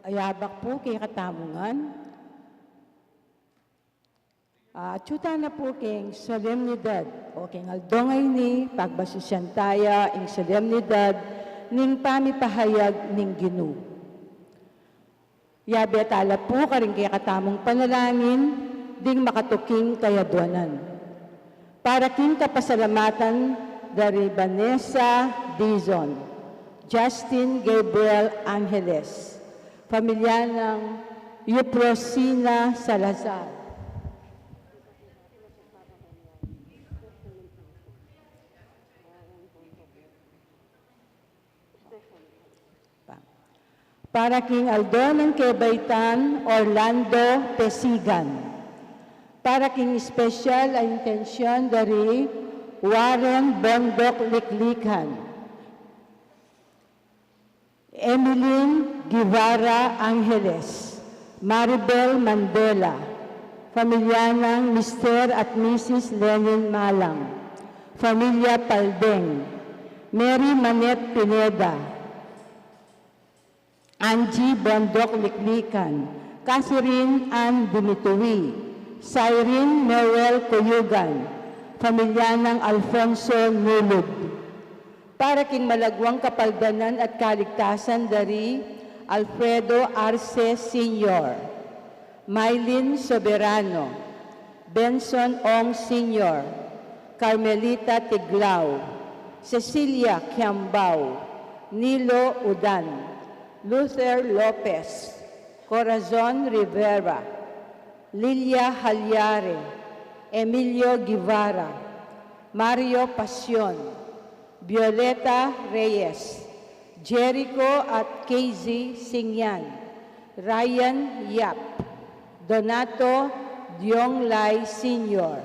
ayabak po kay katamungan. Tsuta na po king solemnidad o king aldongay ni pagbasusyantaya ing solemnidad ning pamipahayag ning Ginoo. Yabi atala po karing kay katamong panalangin ding makatuking kayadwanan. Para king kapasalamatan dari Vanessa Dizon, Justin Gabriel Angeles, pamilya ng Euprosina Salazar, para king Aldo ng Quebaitan, Orlando Pesigan. Para king special a intensyon dari Warren Bondok Liklikan. Emeline Guevara Angeles, Maribel Mandela, pamilya ng Mr. at Mrs. Lenin Malang, Familia Paldeng, Mary Manet Pineda, Angie Bondok Liklikan, Catherine Ann Dimituwi, Cyrene Noel Cuyugan, pamilya ng Alfonso Nulub. Para king malagwang kapaldanan at kaligtasan dari Alfredo Arce Sr., Mylene Soberano, Benson Ong Sr., Carmelita Tiglao, Cecilia Kiambao, Nilo Udan, Luther Lopez, Corazon Rivera, Lilia Halyare, Emilio Guevara, Mario Pasion, Violeta Reyes, Jericho at KZ Singyan, Ryan Yap, Donato Dionglay Sr.,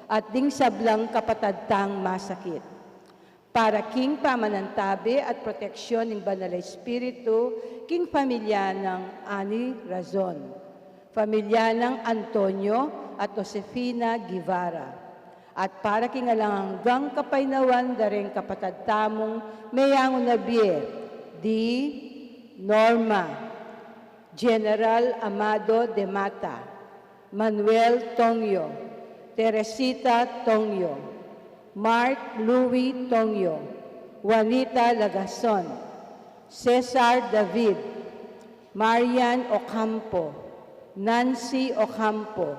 at ding sablang kapatadtang masakit. Para king pamanantabi at proteksyon ng Banal na Espiritu, king pamilya ng Ani Razon, pamilya ng Antonio at Josefina Guevara, at para king alanggang kapaynawan daring kapatadtamong Mayang Nabier, di Norma, General Amado de Mata, Manuel Tongyo, Teresita Tongyo, Mark Louis Tongyo, Juanita Lagason, Cesar David, Marian Ocampo, Nancy Ocampo,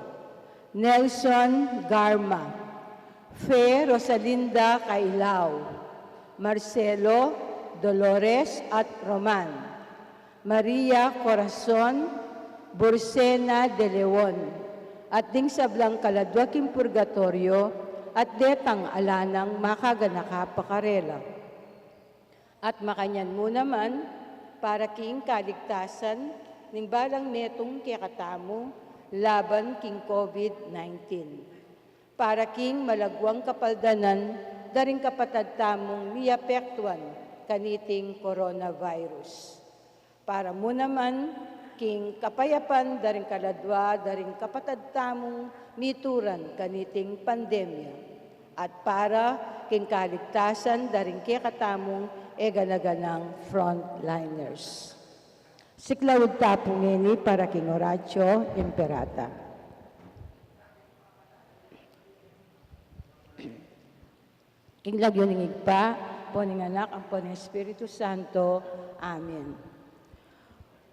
Nelson Garma, Fe Rosalinda Cailao, Marcelo, Dolores at Roman, Maria Corazon, Bursena de Leon, at ding sablang kaladwaking purgatorio, at detang alanang makaganakapakarela. At makanyan mo naman, para king kaligtasan, ning balang metong kikatamo, laban king COVID-19. Para king malagwang kapaldanan, daring kapatadtamong miyapektuan, kaniting coronavirus. Para mo naman, king kapayapan, daring kaladwa, daring kapatadtamong mituran, kaniting pandemya. At para king kaligtasan, daring kikatamong eganaganang frontliners. Siklawid tapong ini para king Horacio Imperata. King lagyo ning igpa, po ning anak, ang po ning Espiritu Santo. Amen.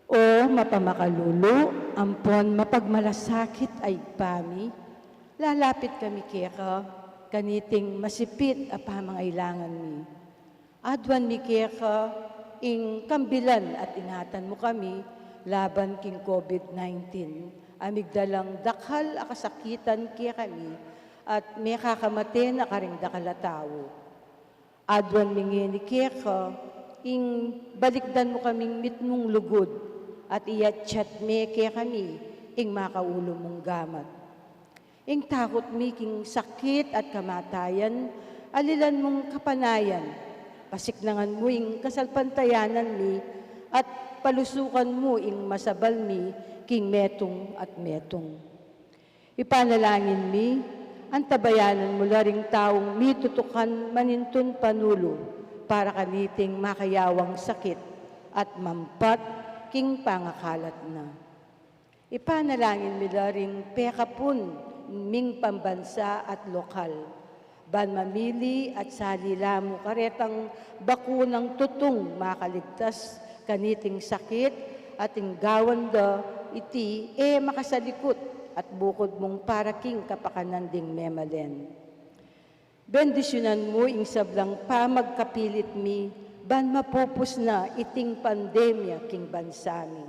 O mapamakalulu, ampon mapagmalasakit ay pami, lalapit kami keka, kaniting masipit a pamangailangan mi. Adwan mi keka, ing kambilan at ingatan mo kami, laban king COVID-19, amigdalang dakhal a kasakitan kaya kami, at may kakamate na karing dakalatawo. Adwan mingini keka, ing balikdan mo kaming mitnong lugod, at iyat-chat me kaya kami, ing makaulo mong gamat. Ing takot mi king sakit at kamatayan, alilan mong kapanayan, pasiknangan mo ing kasalpantayanan mi, at palusukan mo ing masabal mi, king metong at metong. Ipanalangin mi, antabayanan mo laring taong mitutukan manintun panulo, para kaniting makayawang sakit, at mampat king pangakalat na. Ipanalangin nila ring pekapun ming pambansa at lokal. Ban mamili at salila mo karetang bakunang tutong makaligtas kaniting sakit at inggawan da iti makasalikot at bukod mong paraking kapakanan ding memalen. Bendisyonan mo ing sablang pamagkapilit mi ban mapupus na iting pandemya king bansami.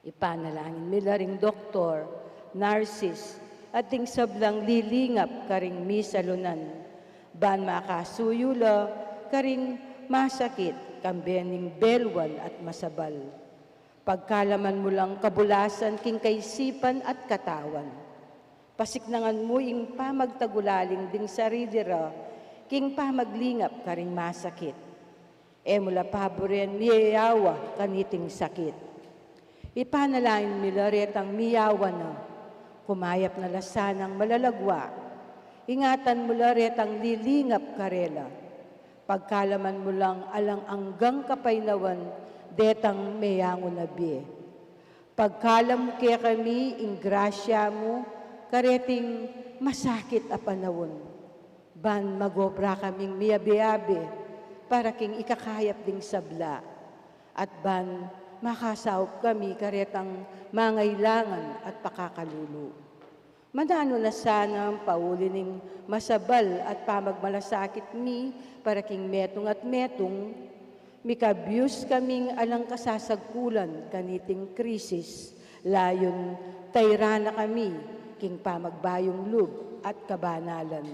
Ipanalangin nila ring doktor, narsis, at ting sablang lilingap karing misalunan, ban makasuyula karing masakit, kambening belwan at masabal. Pagkalaman mo lang kabulasan king kaisipan at katawan. Pasiknangan mo ing pamagtagulaling ding saridira, king pamaglingap karing masakit. Mula paboren miyayawa kaniting sakit. Ipanalangin nila retang miyawa na, kumayap na lasanang malalagwa. Ingatan mo la retang lilingap karela. Pagkalaman mo lang alang anggang kapaynawan, detang meyango na biye. Pagkalam mo kaya kami, ing grasya mo, kareting masakit a panawon. Ban magobra kaming miyabi-yabi, para king ikakayap ding sabla. At ban makasawop kami karetang mangailangan at pakakalulu. Manano na sana ang paulining masabal at pamagmalasakit mi, para king metong at metong, mikabyus kaming alang kasasagkulan kaniting krisis, layon tayrana kami, king pamagbayong lub at kabanalan.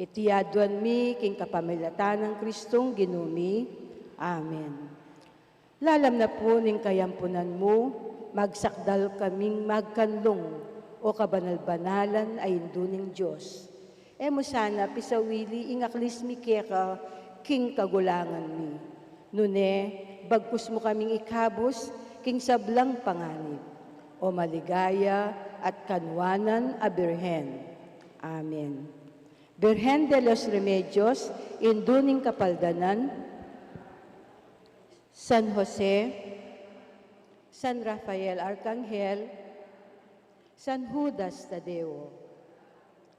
Itiyaduan mi king kapamilatan ng Kristong ginumi. Amen. Lalam na po ning kayampunan mo, magsakdal kaming magkanlong o kabanal-banalan ay induning Diyos. Mo sana pisawili ingaklis mi keka king kagulangan mi. Nune, bagkus mo kaming ikabos king sablang panganib. O maligaya at kanwanan a Birhen. Amen. Birhen de los Remedios, induning kapaldanan, San Jose, San Rafael Arcangel, San Judas Tadeo,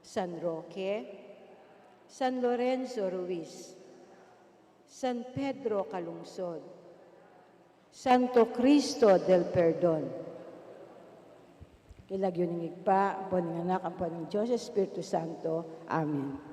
San Roque, San Lorenzo Ruiz, San Pedro Calungsod, Santo Cristo del Perdon. Kilagyo ng igpa, po ng anak, ang po ng Diyos, Espiritu Santo. Amen.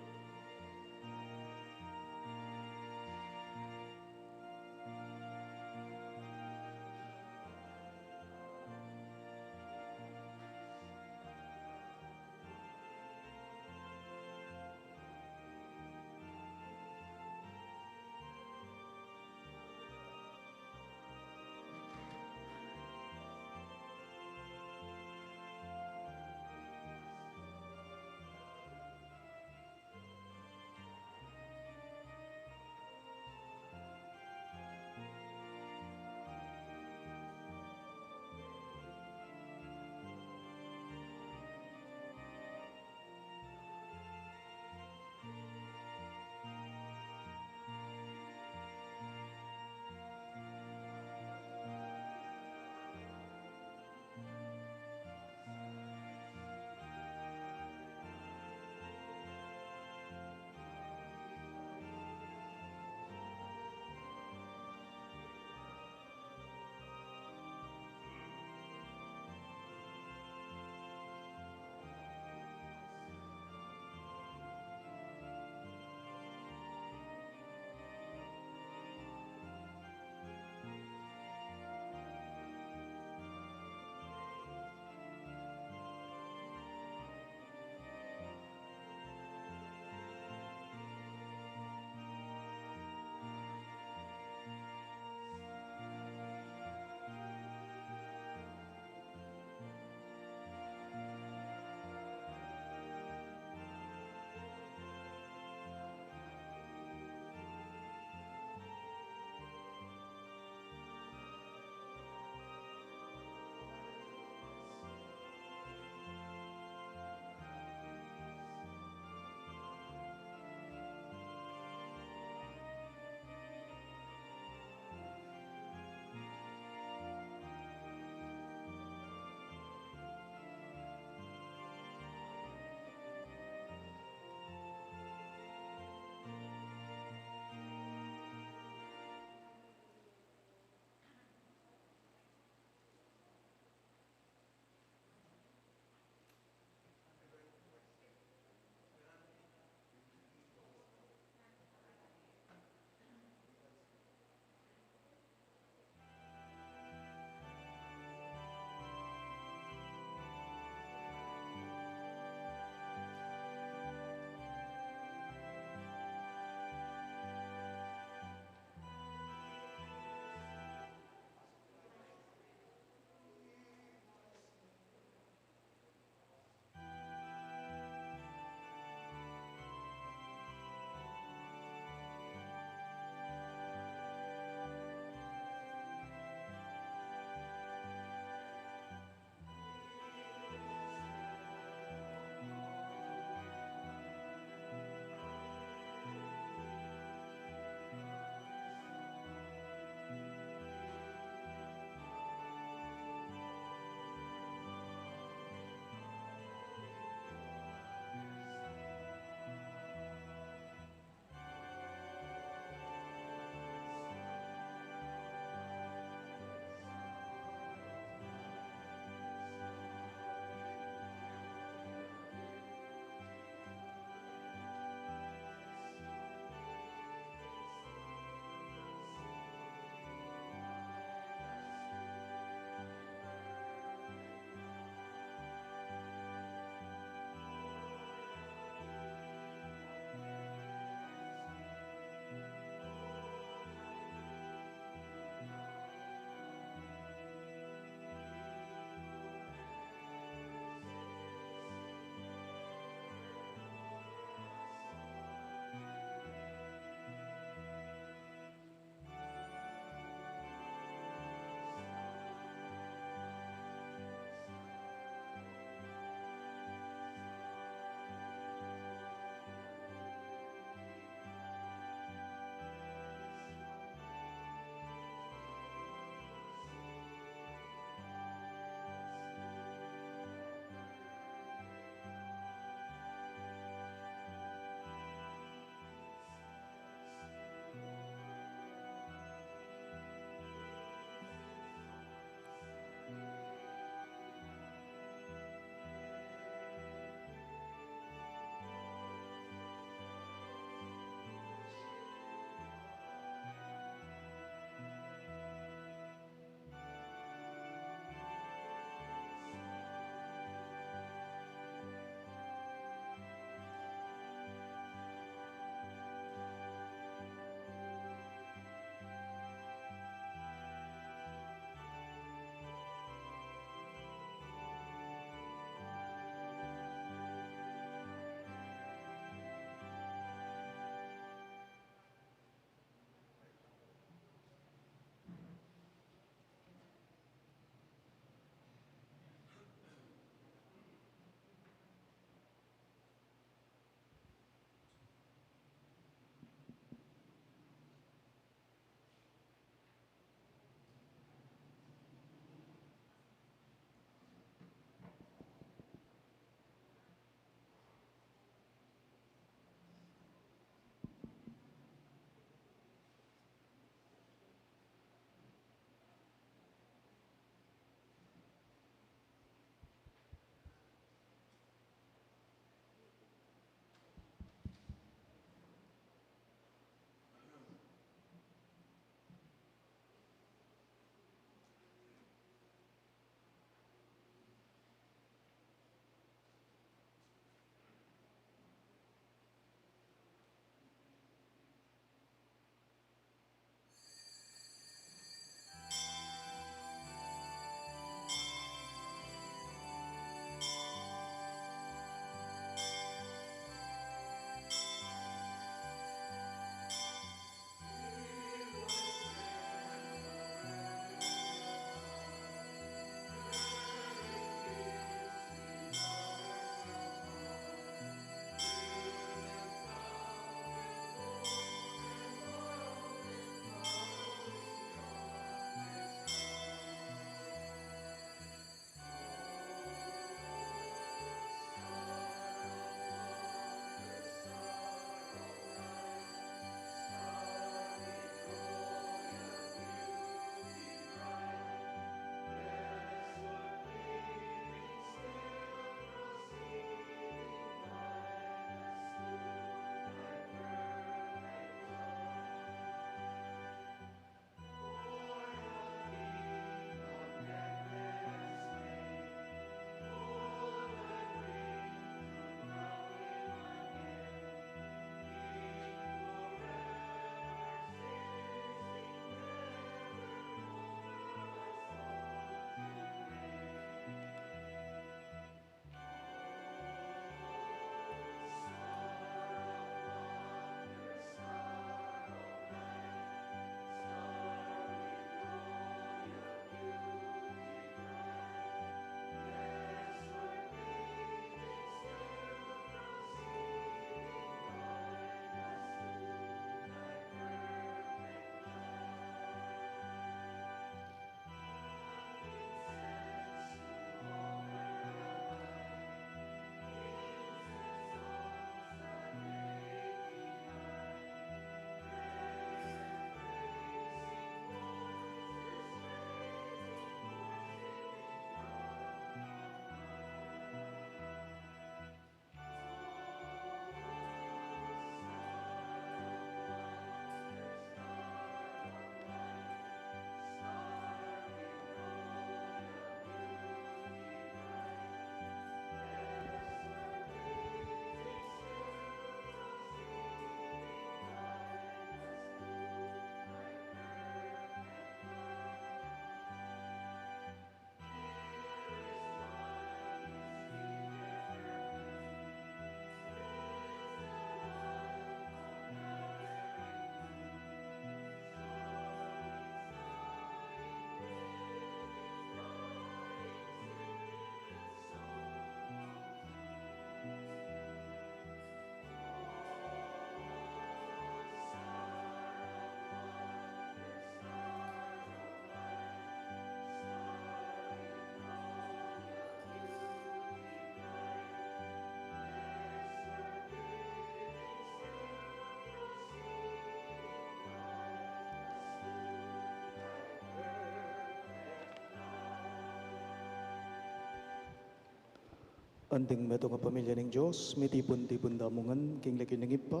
Anting meto nga pamilya ng Diyos, may tipon-tipon damungan, king laki ng ipa,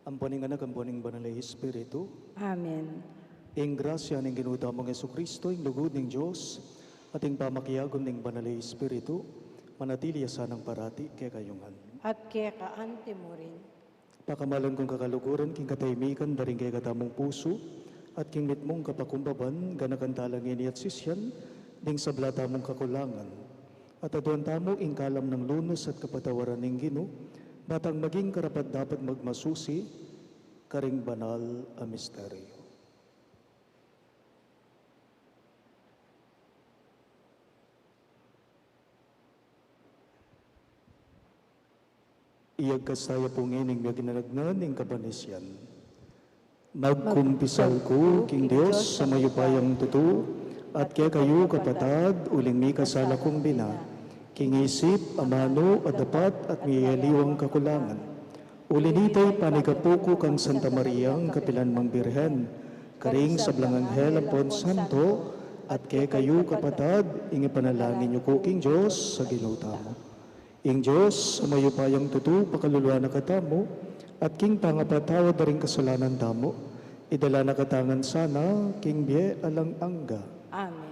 ang paning anak, ang paning banal na Espiritu. Amen. Ing grasya ng ginuta mong Yesu Kristo, ing lugod ng Diyos, at ing pamakiyagon ng banal na Espiritu, manatili sanang parati kay kayungan. At kaya kaante mo rin. Pakamalan kong kakaluguran, king katahimikan, daring kay katamong puso, at king mitmong kapakumbaban, ganakantalang ini at sisyan, ding sablata mong kakulangan. At aduan tamo ing kalam ng lunos at kapatawaran ng Gino, batang maging karapat dapat magmasusi, karing banal a misteryo. Iyag kastaya pong ining naginanagnan ing kabanisyan. Nagkumpisal ko, king Diyos, sa mayupayang tutu, at kaya kayo kapatad, uling mi kasala kong bina, kingisip, amano, at dapat, at miyaliwang kakulangan. Ulinitay panigapuko kang Santa Mariang, kapilan mang Birhen, karing sa Blanganghel apon Santo, at kaya kayo kapatad, ingi panalangin niyo ko, king Diyos, sa ginuta mo. Ing Diyos, sa mayupayang tutu, pakaluluwa na katamo, at king pangapatawa da rin kasalanan tamo, idala na katangan sana, king biye alang angga. Amen.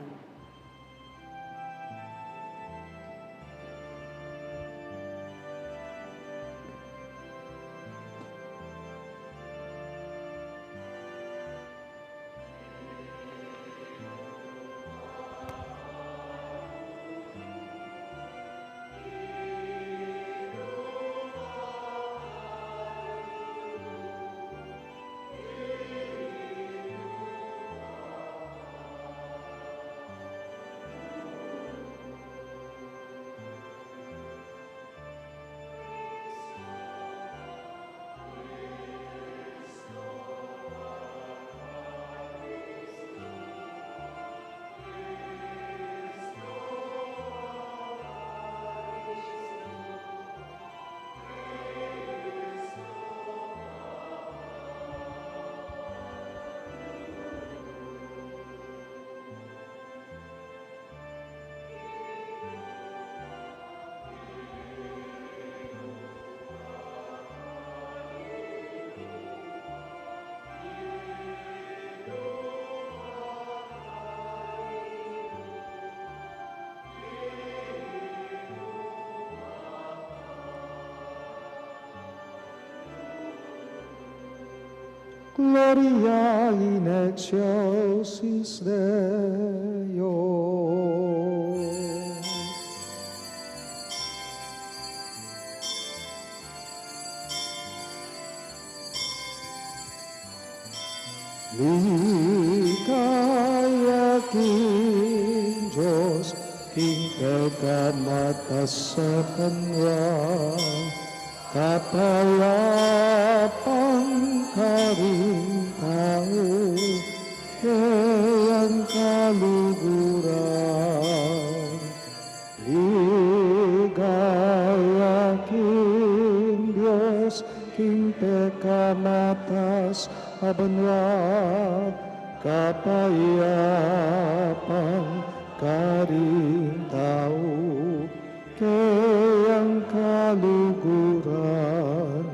Gloria in excelsis Deo. Likaya king Diyos, king kagamatas sa Kanya, kapayapang karing tao, kayang kaluguran. Ligaya king Diyos, king pekamatas, abanwa, kapayapang karing tao, kayang kaluguran.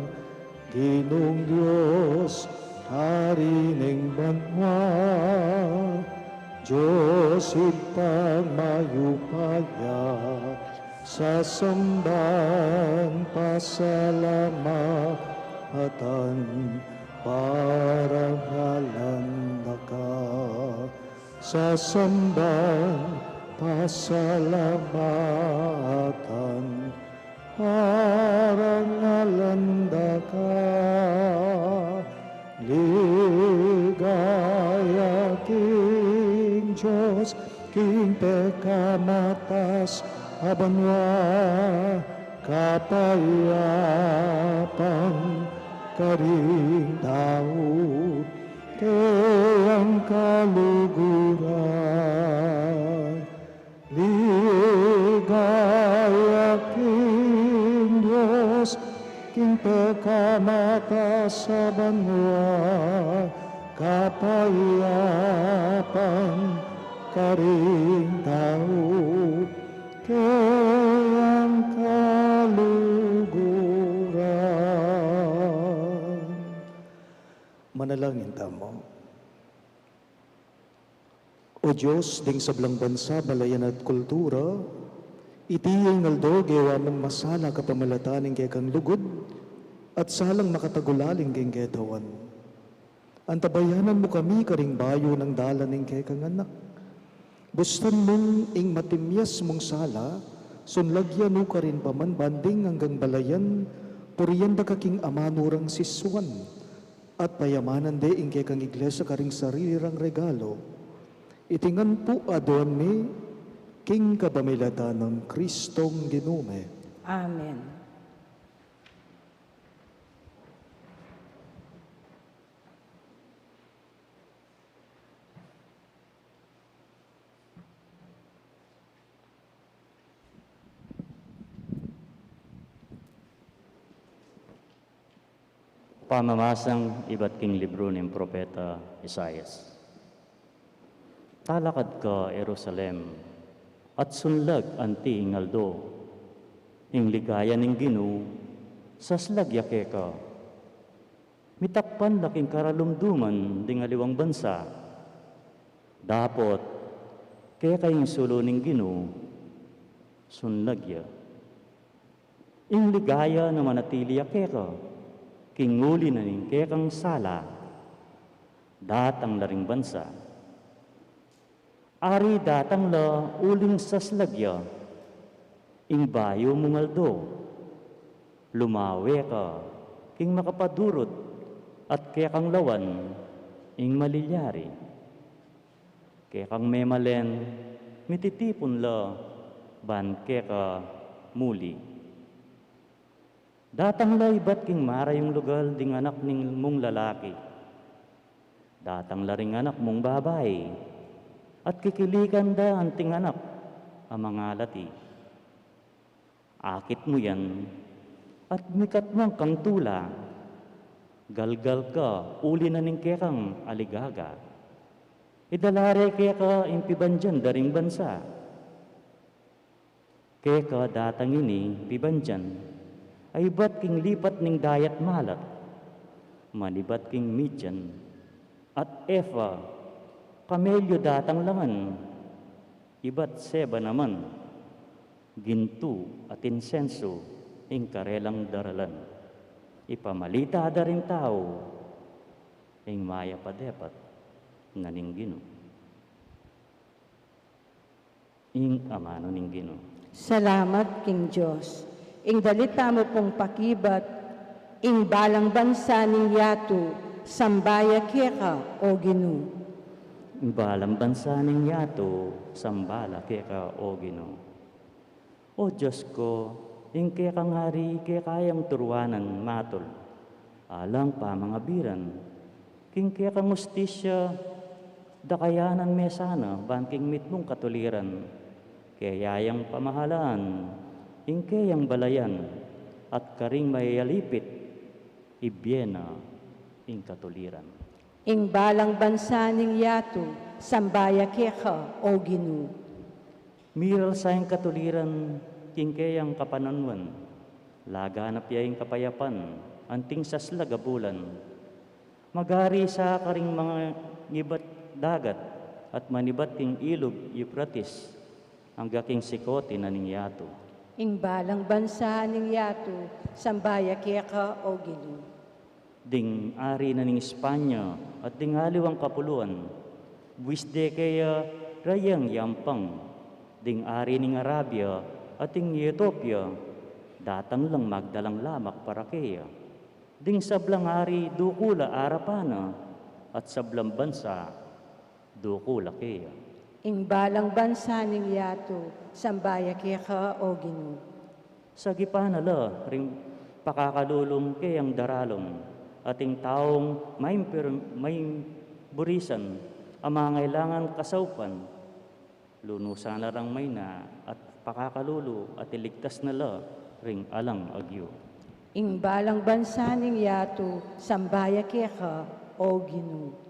Ginong Diyos, Hari ng banwa, Diyos ipagmayupaya, sa samban pasalamatan, parangalan na ka. Sa samban pasalamatan, parangalanda ka. Ligaya king Diyos, king pekamatas, abanwa, kapayapang karing tao, kayang kaluguran. Ligaya king Diyos, king pekamatas sa banwa, kapayapang karing tao, kayang Manalangin tamo. O Diyos, ding sablang bansa, balayan at kultura, iti ngaldo gewa mong masala kapamalataning kay kang lugod, at salang makatagulaling kay getawan. Antabayanan mo kami karing bayo ng dalaning kay kang anak. Bustan mong ing matimyas mong sala, sunlagyan mo ka rin paman banding hanggang balayan, puriyan da kaking amanurang siswan, at payamanan de ing kay kang iglesia karing sarirang regalo. Itingan po adon mi, king kabamilata ng Kristong ginume. Amen. Pamamasang iba't king libro ng Propeta Isaias. Talakad ka, Jerusalem, at sunlag anti ingaldo, ing ligaya ning Ginu, saslagyake ka. Mitakpan laking karalumduman ding aliwang bansa. Dapot, kaya kayong sulo ning Ginu, sunlagya. Ing ligaya na manatili ake ka, kinguli na ning kaya kang sala, datang laring bansa. Ari datang la uling saslagya, ing bayo mungaldo, lumawe ka, king makapadurot, at kaya kang lawan, ing malilyari. Kaya kang memalen, mititipon la, ban kaya ka muli. Datang la iba't king mara yung lugal ding anak ning mong lalaki. Datang la ring anak mong babae, at kikilikan da anting anak ang mga lati. Akit mo yan, at mikat mong kang tula, galgal ka, uli na ning kekang aligaga. Idalare kaya ka impibandyan daring bansa. Kaya ka datang ini pibandyan, ay ba't king lipat ning dayat malat, manibat king midyan, at efa, kamelyo datang laman, iba't seba naman, ginto at insenso, ing karelang daralan. Ipamalita da rin tao, ing maya padepat, naning Gino. Ing amano ning Gino. Salamat, King Diyos. Ing dalita mo pong pakibat, ing balang bansa ning yato, sambaya keka o Ginu. Balang bansa ning yato, sambala keka o Gino. O Diyos ko, ing kaya kang hari, kaya kayang turuanan matol. Alang pa mga biran, king kaya kang ustisya, dakayanan mesana, banking mitmong katuliran, kaya yang pamahalaan, ing kayang balayan, at karing mayalipit, ibyena, ing katuliran. Ing balang bansa ning yato, sambaya keka o Ginu. Miral sa ing katuliran, king kayang kapananwan, laganap ya ing kapayapan, anting saslagabulan. Magari sa karing mga ngibat dagat, at manibat king ilog Euphrates, hangga king sikote na ning yato. Ing balang bansa ning yato, sambaya keka o Ginu. Ding ari na ning Espanya, at ding aliwang kapuluan, buwis de kaya rayang yampang, ding ari ning Arabia, at ding Ethiopia, datang lang magdalang lamak para kaya. Ding sablang ari dukula arapana, at sablang bansa dukula kaya. Ing balang bansa ning yato, sambaya keka o Ginu. Sa gipanala, ring pakakalulong kayang daralom, ating taong may burisan, ang mga ngailangan kasaupan, lunusan na rang may na, at pakakalulu, at iligtas na la, ring alang agyo. Ing balang bansa ning yato, sambaya keka o Ginu.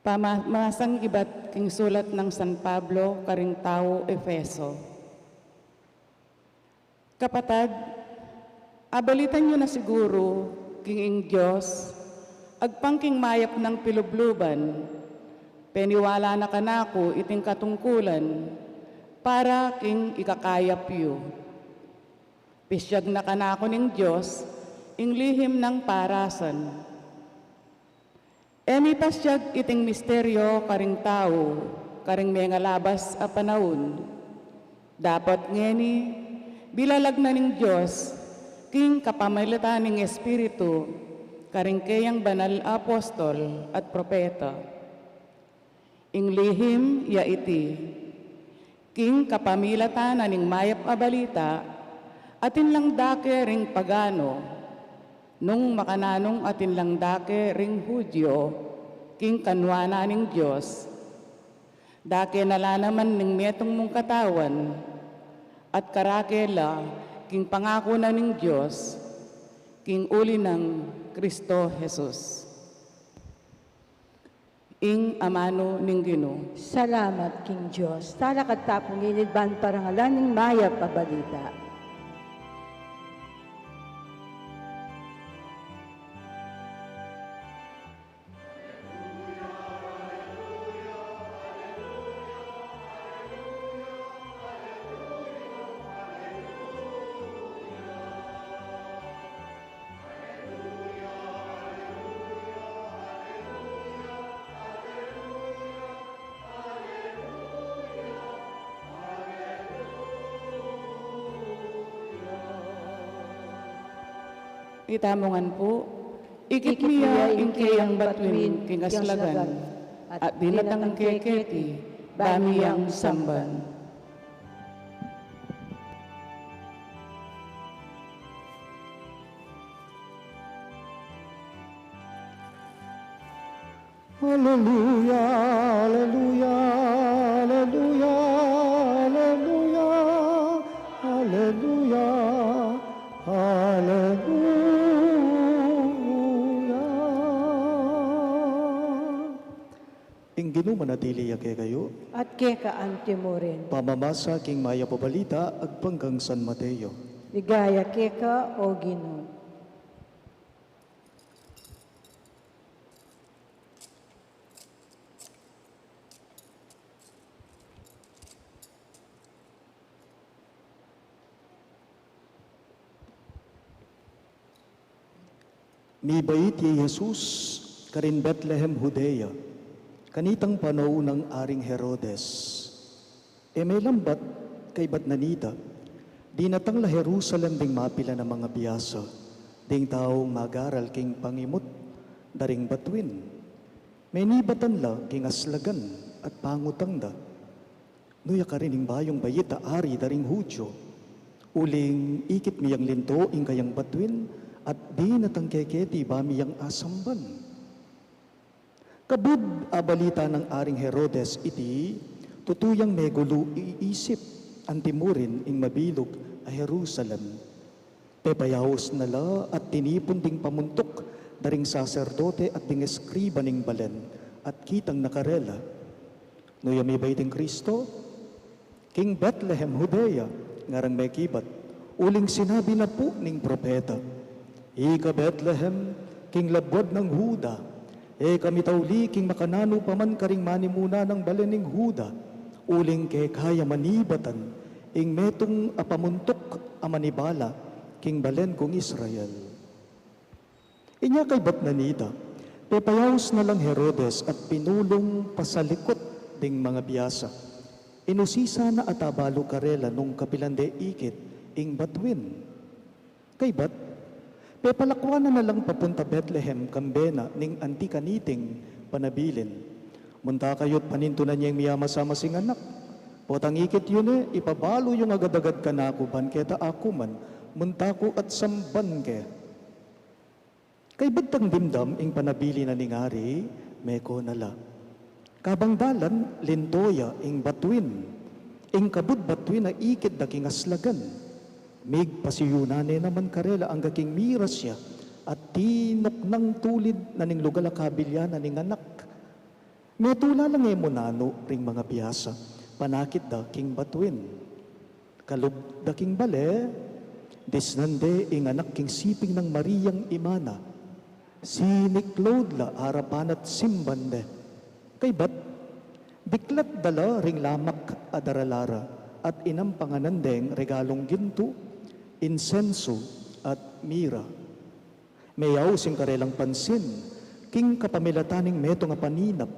Pamasang iba't king sulat ng San Pablo, karing tao Efeso. Kapatad, abalitan nyo na siguro, king ing Diyos, agpangking mayap ng pilubluban, peniwala na kanako iting katungkulan, para king ikakayap yu. Pisyag na kanako ning Diyos, ing lihim ng parasan. Emi pasyag iting misteryo karing tao, karing mga labas a panahon. Dapat ngeni, bilalag na ning Diyos, king kapamalitan ning Espiritu, karing kayang banal apostol at propeta. Ing lihim ya iti, king kapamilatan ning mayap a balita, atin lang dake ring pagano, nung makananong atin lang dake ring Hudyo, king kanwana ning Diyos. Dake nala naman ning metong mong katawan, at karakela, king pangako na ning Diyos, king uli ng Kristo Jesus. Ing amano ning Ginoo. Salamat, King Diyos. Tala katapong inidban parangalan ng maya pabalita. Itamongan po, ikikmiya ing kayang batwin kingaslagan, at binatang keketi, bamiyang samban. Hallelujah, hallelujah, hallelujah, hallelujah, hallelujah, hallelujah. Ing Ginoo manatili ya kayo, At keka mo rin. pamamasa king maya pabalita agpanggang San Mateo. Ligaya keka o Ginoo. Mibait ni Jesus karin Bethlehem, Judea, kanitang panahon ng Aring Herodes. E may lambat kay Batnanita, di natang la Jerusalem ding mapila ng mga biyasa, ding taong magaral king pangimot, daring batwin. May nibatan la king aslagan at pangutang da. Nuya ka rin bayong bayita ari daring Hudyo, uling ikit miyang linto ing kayang batwin, at di natangkeketi bamiyang asamban. Kabud abalita ng Aring Herodes iti, tutuyang megulo iisip, antimurin ing mabilog a Jerusalem. Pepayahos nala at tinipon ding pamuntok, daring saserdote at ding eskriba ning balen, at kitang nakarela. Nuya may baiting Kristo, King Bethlehem, Judea, ngarang may kibat, uling sinabi na po ning propeta, Ika Bethlehem, king labwad ng Huda, kami tauli king makanano paman karing manimuna ng balening Huda, uling ke kaya manibatan, ing metong apamuntok amanibala, king balen kong Israel. Inya kay Batnanita, pepayawos na lang Herodes at pinulong pasalikot ding mga biyasa. Inusisa na atabalo karela nung kapilande ikit, ing batwin. Kay Bat, pepalakwanan na lang papunta Bethlehem, Kambena, ning antikaniting panabilin. Munta kayo't panintunan niyang miyamasama sing anak. Potangikit yun ipabalo yung agad-agad kanako, banketa ako man, munta ko at samban ke. Kay bagtang dimdam, ing panabili na ningari, meko nala. Kabang dalan, lintoya, ing batwin. Ing kabud batwin na ikit daking aslagan. Mig pasiyunane naman karela ang gaking miras siya at tinok ng tulid na ning lugal akabilya na ning anak. Metula lang mo nano ring mga biyasa, panakit da king batuin. Kalub da king bale, disnande ing anak king siping ng Mariyang Imana, siniklod la harapan at simbande. Kay bat, diklat dala ring lamak adaralara, at inampanganandeng regalong ginto, insenso at mira. Mayaw sing karelang pansin, king kapamilataning meto nga paninap,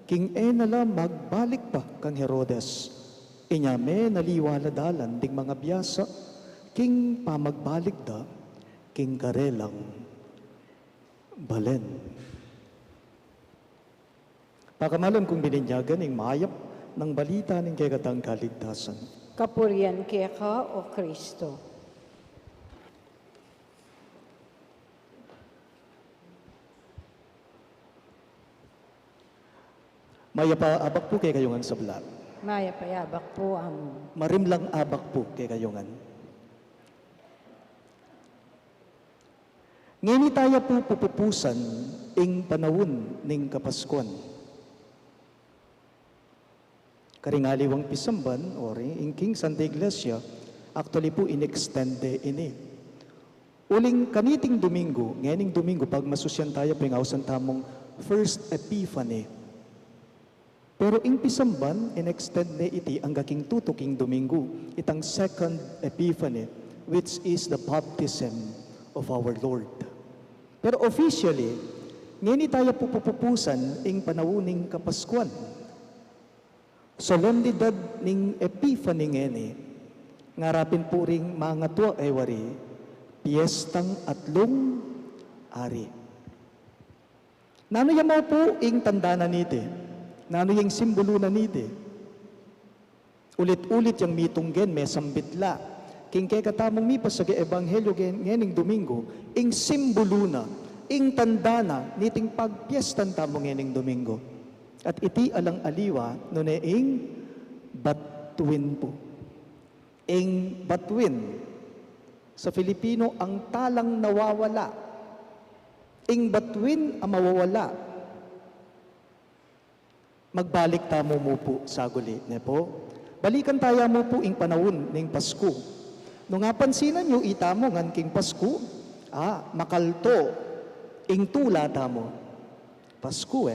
king enala magbalik pa kang Herodes. Inyame naliwala dalan ding mga biyasa, king pamagbalik da, king karelang balen. Pakamalan kong bininyagan ing mayap ng balita ng kagatang kaligtasan. Kapurian keka o Kristo. Maya pa abak po kay kayungan sa blat. Maya payabak po amo. Marimlang abak po kay kayungan. Ngini tayo po pupupusan ing panawon ning Kapaskuan. Karingaliwang pisamban or ing King Santa Iglesia, actually po inextende ini. Uling kaniting Domingo, nganing Domingo, pag masusyan tayo pingausan tamong First Epiphany. Pero ing pisamban, inextend na iti ang gaking tutuking Domingo, itang Second Epiphany, which is the baptism of our Lord. Pero officially, ngayon tayo pupupusan ing panawuning Kapaskuan. Solemnidad ning Epiphany ngeni, ngarapin po ring mga tuwa ay wari, piyestang atlong ari. Nano yamaw po ing tanda na nite, nano yung simbolo na nite. Ulit-ulit yung mitunggen, may sambitla. King kay katamong mipas sa Ebanghelyo ngening Domingo, ing simbolo na, ing tanda na, niting pagpiestan tamong ngening Domingo. At iti alang aliwa, no na ing batuin po. Ing batuin, sa Filipino, ang talang nawawala. Ing batuin ang mawawala. Magbalik tamo mo po sa guli, ne po. Balikan tayo mo po ing panahon ning Pasko. No nga pansinan nyo, itamo ngan king Pasko, makalto, ing tula tamo. Pasko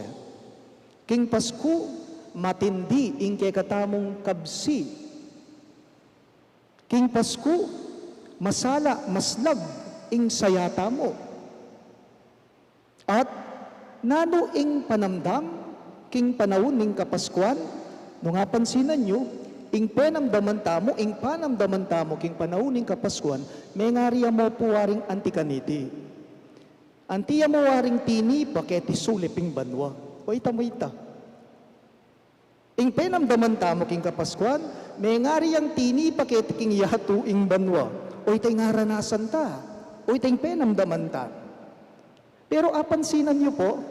King Pasko, matindi ing kekatamong kabsi. King Pasko, masala, maslag ing sayata mo. At nano ing panamdam, king panahon ning Kapaskuan, no nga pansinan nyo, ing penamdaman tamo, ing panamdaman tamo, king panahon ning Kapaskuan, may ngariya mo po waring antikaniti. Antiya mo waring tini, paketi suliping banwa. O mo ita. Ing penamdaman tamo, king Kapaskuan, may ngariyang tini, paketi king yatu ing banwa. O itay ngaranasan ta. O itay penamdaman ta. Pero apansinan nyo po,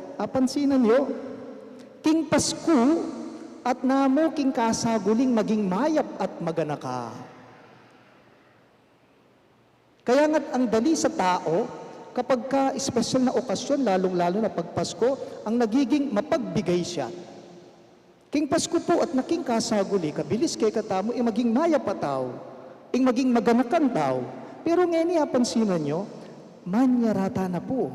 king Pasko at namo king kasaguling maging mayap at maganaka. Kaya nga't ang dali sa tao, kapag ka espesyal na okasyon, lalong-lalo na pag Pasko, ang nagiging mapagbigay siya. King Pasko po at naking kasaguli, kabilis kay katamo, maging mayap pa tao, maging maganakan tao. Pero ngayon pansinan nyo, manyarata na po.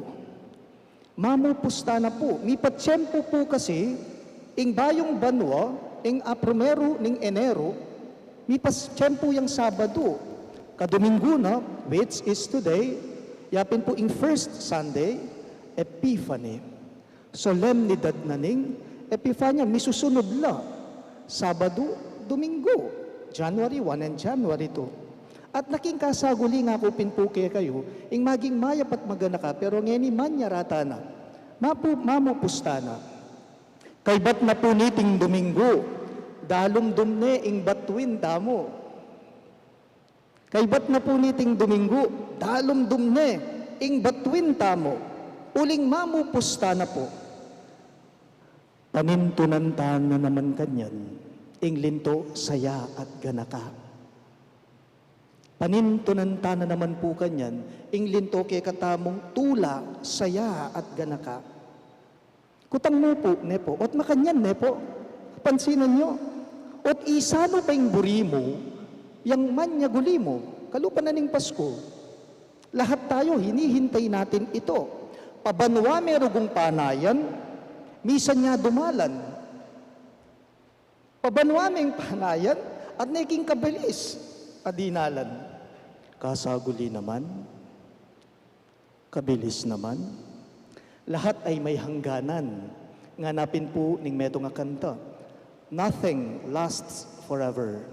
Mamupusta na po. May patsyempo po kasi, bayong banwa, Apromero, Enero, may patsyempo yung Sabado. Kadomingo na, which is today, yapin po ing first Sunday, Epiphany. Solemnidad na ning Epiphany, misusunod la. Sabado, Domingo, January 1 and January 2. At naking kasaguli nga ko pinpuke kayo, ing maging mayap at maganaka, pero ngeni manyarata na. Mamupusta na. Kay bat na po niting Domingo, dalom dumne ing batuin damo. Kay bat na po niting Domingo, dalom dumne, ing batuin tamo, uling mamupusta na po. Panintunantan na naman kanyan, ing linto, saya at ganaka. Panintunantan na naman po kanyan, ing linto kay katamong tula, saya at ganaka. Kutang mo po, nepo, ot makanyan, nepo. Pansinan nyo. Ot isano pa yung buri mo, yang manya guli mo, kalupa na ning Pasko. Lahat tayo, hinihintay natin ito. Pabanwa merugong panayan, misan niya dumalan. Pabanwa may panayan, at naging kabilis, adinalan. Kasaguli naman, kabilis naman. Lahat ay may hangganan. Nganapin po ning meto nga kanta. Nothing lasts forever.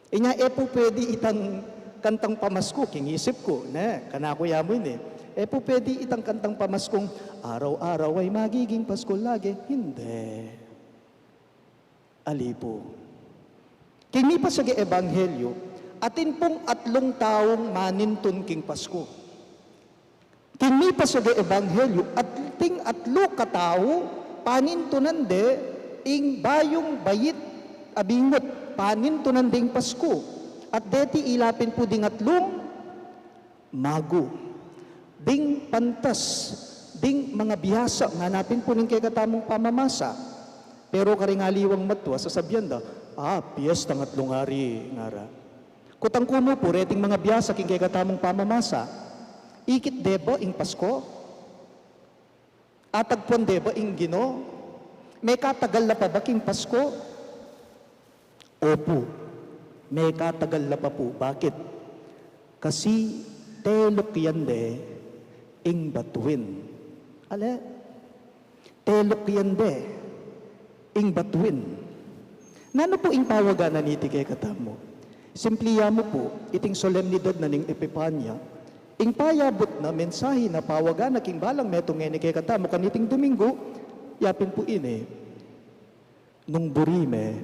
Inya po pwede itang kantang pamasko, kingisip ko, kanako yamoy po pwede itang kantang pamaskong araw-araw ay magiging Pasko lagi. Hindi. Alipo. Kini pa sa Ebanghelyo, atin pong 3 taong manintun king Pasko. Kini pa sa Ebanghelyo, ating 3 katao, panintunan de, ing bayong bayit abingot panintunan ding Pasko at deti ilapin po ding 3 mago ding pantas ding mga bihasa nganapin po ning kay katamong pamamasa pero karingaliwang matwa sasabihan da piyesta ng 3 hari ngara kutang kumo po reting mga bihasa king kay katamong pamamasa ikit deba ing Pasko atagpon deba ing Ginoo. May katagal na pa ba king Pasko? Opo, may katagal na pa po. Bakit? Kasi telok yan de, ing batuin. Ale? Telok yan de, ing batuin. Nano po ing pawagan na niti kay katamo? Simpliya mo po, iting solemnidad na ning Epipanya, ing payabot na mensahe na pawagan na king balang metong ngeni kay katamo, kaniting Domingo, yapin po nung burime,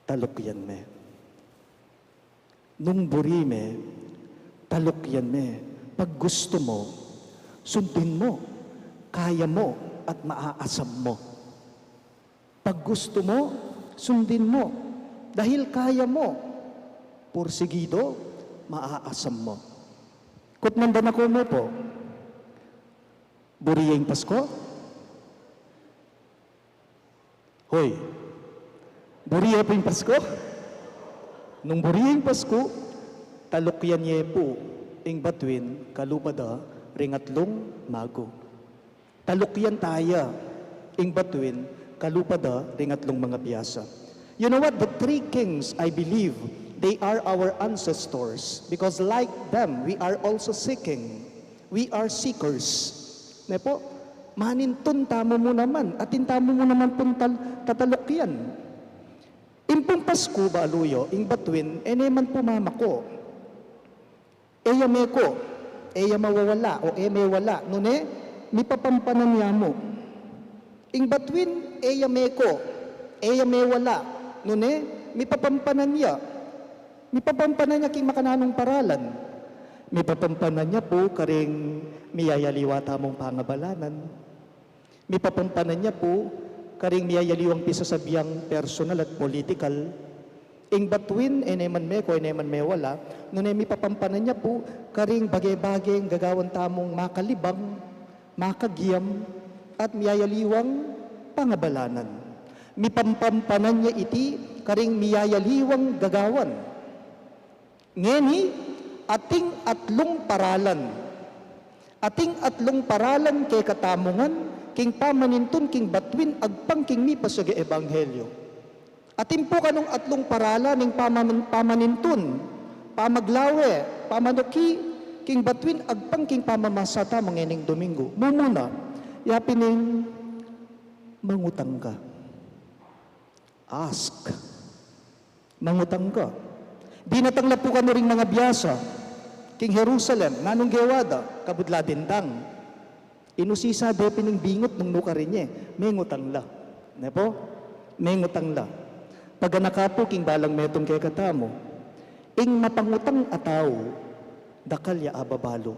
talok yan me. Nung burime, talok yan me. Pag gusto mo, sundin mo, kaya mo, at maaasam mo. Pag gusto mo, sundin mo, dahil kaya mo, pursigido, maaasam mo. Kutnanda na ko mo po, buriyeng Pasko? Hoy, buriya po yung Pasko? Nung buriyeng Pasko, talukyan niya po, ing batuin, kalupada, ringatlong mago. Talukyan taya, ing batuin, kalupada, ringatlong mga biyasa. You know what? The 3 kings, I believe, they are our ancestors because like them, we are also seeking. We are seekers. Nepo, manintun tamo mo naman, atin tamo mo naman pong tatalukyan. Impong Pasko ba aluyo, ing batuin, eneman pumamako. Eya meko, eya mawawala, o may wala, nune, mi papampanan niya mo. Ing batuin, eya meko, eya may wala, nune, mi papampanan niya. Mi papampanan niya king makananong paralan. Mi papampanan niya po karing miyayaliwa tamong pangabalanan. Mi papampanan niya po karing miyayaliwang pisasabiyang personal at political. Ing batuin, eneman meko, eneman me wala, nune mi papampanan niya po karing bagay-bagay gagawan tamong makalibang, makagiyam, at miyayaliwang pangabalanan. Mi pampampanan niya iti karing miyayaliwang gagawan. Ngeni, ating 3 paralan. Ating 3 paralan kay katamungan, king pamanintun, king batuin, agpang king mi pasage ebanghelyo. Atin po kanong 3 paralan ning pamanintun, pamaglawe, pamanuki, king batuin, agpang king pamamasata mangening Domingo. Mumuna, yapining mangutang ka. Ask. Mangutang ka. Dinatangla po ka ring mga biyasa, king Jerusalem, nanong gewada, kabudla dindang. Inusisa de pining bingot nung nukarin niya, may ngutang la. Nepo? May ngutang la. Pag nakapo king balang metong kay katamo, ing mapangutang ataw, dakalya ababalo.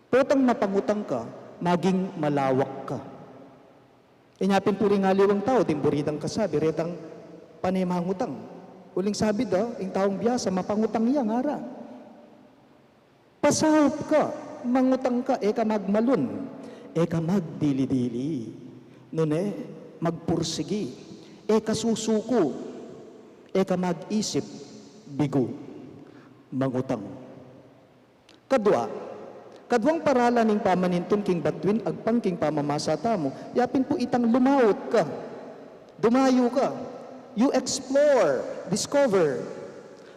Potang mapangutang ka, maging malawak ka. Inyapin po rin aliwang tao, dimburidang kasabi, retang panemangutang. Uling sabi daw, ing taong biyasa, mapangutang iya ngara. Pasahop ka, mangutang ka, eka magmalun. eka magdili-dili, nune, magpursigi, eka susuko, eka mag-isip, bigo, mangutang. Kadwang paralan ning pamanintun king batwin agpang king pamamasata mo, yapin po itang lumawot ka, dumayo ka, you explore, discover.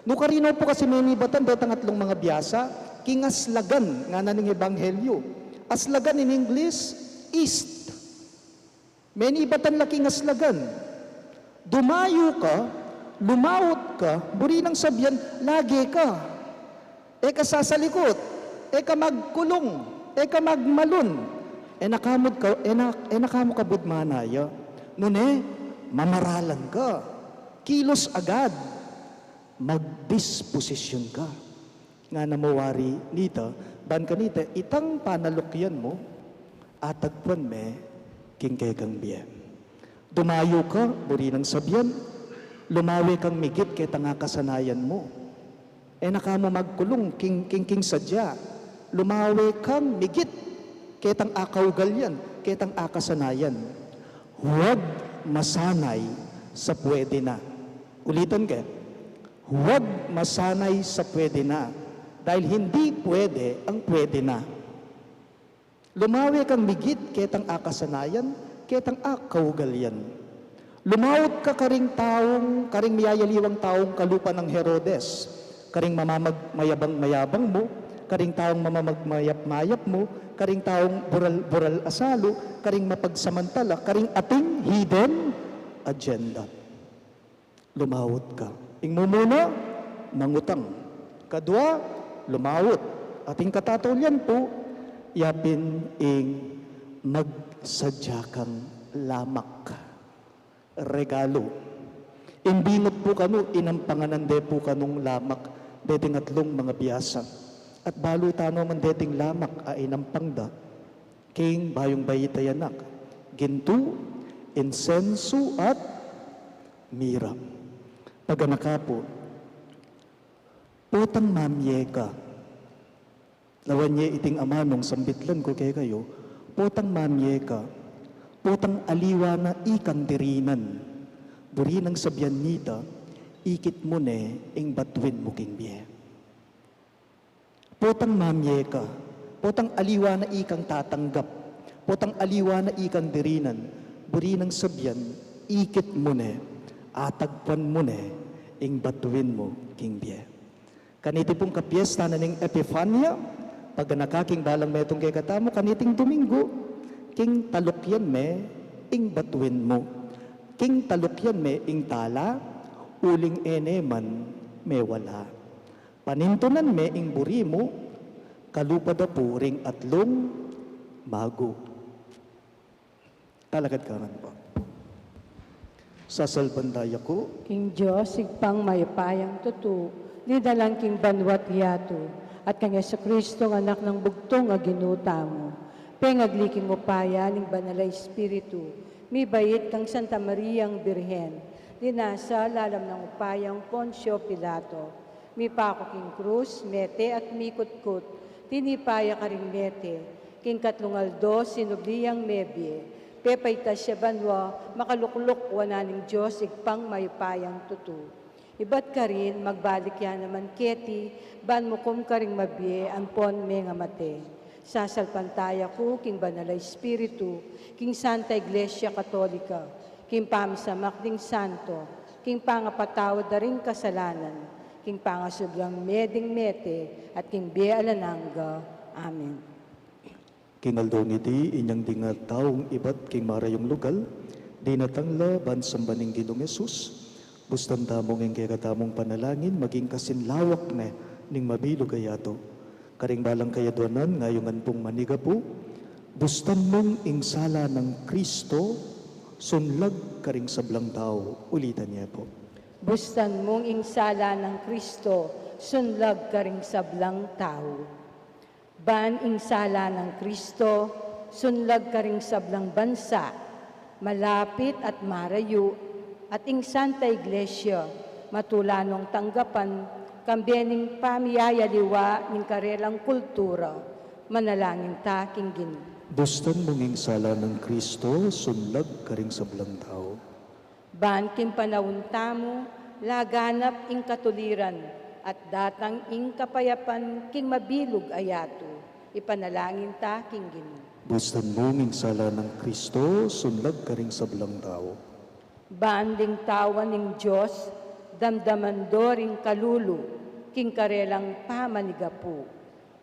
No karino po kasi may nibatan betang atlong mga biyasa, king aslagan nga na ning ebanghelyo. Aslagan in English, east. May nibatan la king aslagan. Dumayo ka, lumawot ka, buri ng sabyan, lagi ka. Eka sasalikot, eka magkulong, eka magmalun. Nakamo ka budmanaya. Nune, mamaralan ka. Kilos agad. Magdisposisyon ka. Nga namawari nita, ban kanita, itang panalukyan mo, atagpuan me, kingkekang biya. Dumayo ka, buri ng sabyan, lumawi kang migit kaya nga kasanayan mo. Nakamo magkulong, king sadya, lumawi kang migit kaya tang akawgalyan, kaya tang akasanayan. Huwag masanay sa pwede na. Ulitan ka, huwag masanay sa pwede na. Dahil hindi pwede ang pwede na. Lumawi kang migit kaya tang akasanayan, kaya tang akawgalyan. Lumawot ka karing miyayaliwang taong kalupa ng Herodes, karing mamamagmayabang-mayabang mo, karing taong mamamagmayap-mayap mo, karing taong bural asalo, karing mapagsamantala, karing ating hidden agenda. Lumawot ka. Ing mumuna, mangutang. Kadua, lumawot. Ating katatulyan po, yapin ing magsadya kang lamak. Regalo. Imbingot po kanu, inampanganande po kanong lamak, deting atlong mga biyasa. At balo tano man deting lamak, inampangda, king bayong bayitayanak, gintu, insenso at mira. Paganaka po, potang mamye ka, lawanye iting amanong sambitlan ko kayo, potang mamye ka, potang aliwa na ikang dirinan, buri ng sabyan nita, ikit mo ne, ing batwin mo king biye. Potang mamye ka, potang aliwa na ikang tatanggap, potang aliwa na ikang dirinan, buri ng sabyan, ikit mo ne, atagpan mo ne, ing batwin mo king biye. Kaniti pong kapiesta na ning Epifania, pag nakaking balang metong kay katamo, kaniting Domingo, king talukyan me, ing batwin mo. King talukyan me, ing tala, uling eneman, me wala. Panintunan me, ing buri mo, kalupada po ring atlong mago. Talagad ka rin po. Sasalbandaya ko, King Diyos, igpang mayapayang tutu, nidalang king banwat yato, at kang Yesu Kristo, anak ng bugtong aginuta mo. Pengagliking upaya, ning banalay Espiritu, mi bayit kang Santa Mariang Birhen, dinasa lalam ng upayang Poncio Pilato, mi pako king krus, mete at mikut-kut, tinipaya ka ring mete, king katlungaldo, sinubliyang mebye, pepay tasya banwa, makalukluk wananing Diyos, igpang mayupayang tutu. Ibat ka rin, magbalik yan naman keti, ban mo kum ka ring mabye, ampon me nga mate. Sasalpantaya ko, king banalay Espiritu, king Santa Iglesia Katolika, king pamisamak ding santo, king pangapatawad na ring kasalanan, king pangasublang meding mete, at king bialananga. Amen. kinaldong iti inyang dingat taong ibat king marayong lugal, di natangla bansambaning Ginoong Yesus, bustan tamong ing katamong panalangin, maging kasinlawak na ning mabilog ayato. Karing balang kayaduanan, ngayongan pong maniga po, bustan mong ingsala ng Kristo, sunlag karing sablang tao. Ulitan niya po. Bustan mong ingsala ng Kristo, sunlag ka ring sablang tao. Ban ingsala ng Kristo, sunlag ka ring sablang bansa, malapit at marayo, at ing Santa Iglesia, matulanong tanggapan, kambiyaning pamiyayaliwa ng karelang kultura, manalangin ta, King Ginoo. Bustan mong sala ng Kristo, sunlag ka ring sa belang tao. Ban kin panawon tamo, laganap ing katuliran, at datang ing kapayapan king mabilog ayato. Ipanalangin ta, King Ginoo. Bustan mong sala ng Kristo, sunlag ka ring sa belang tao. Banding tawan ng Diyos, damdaman do ring kalulu, king karelang pamanigapu.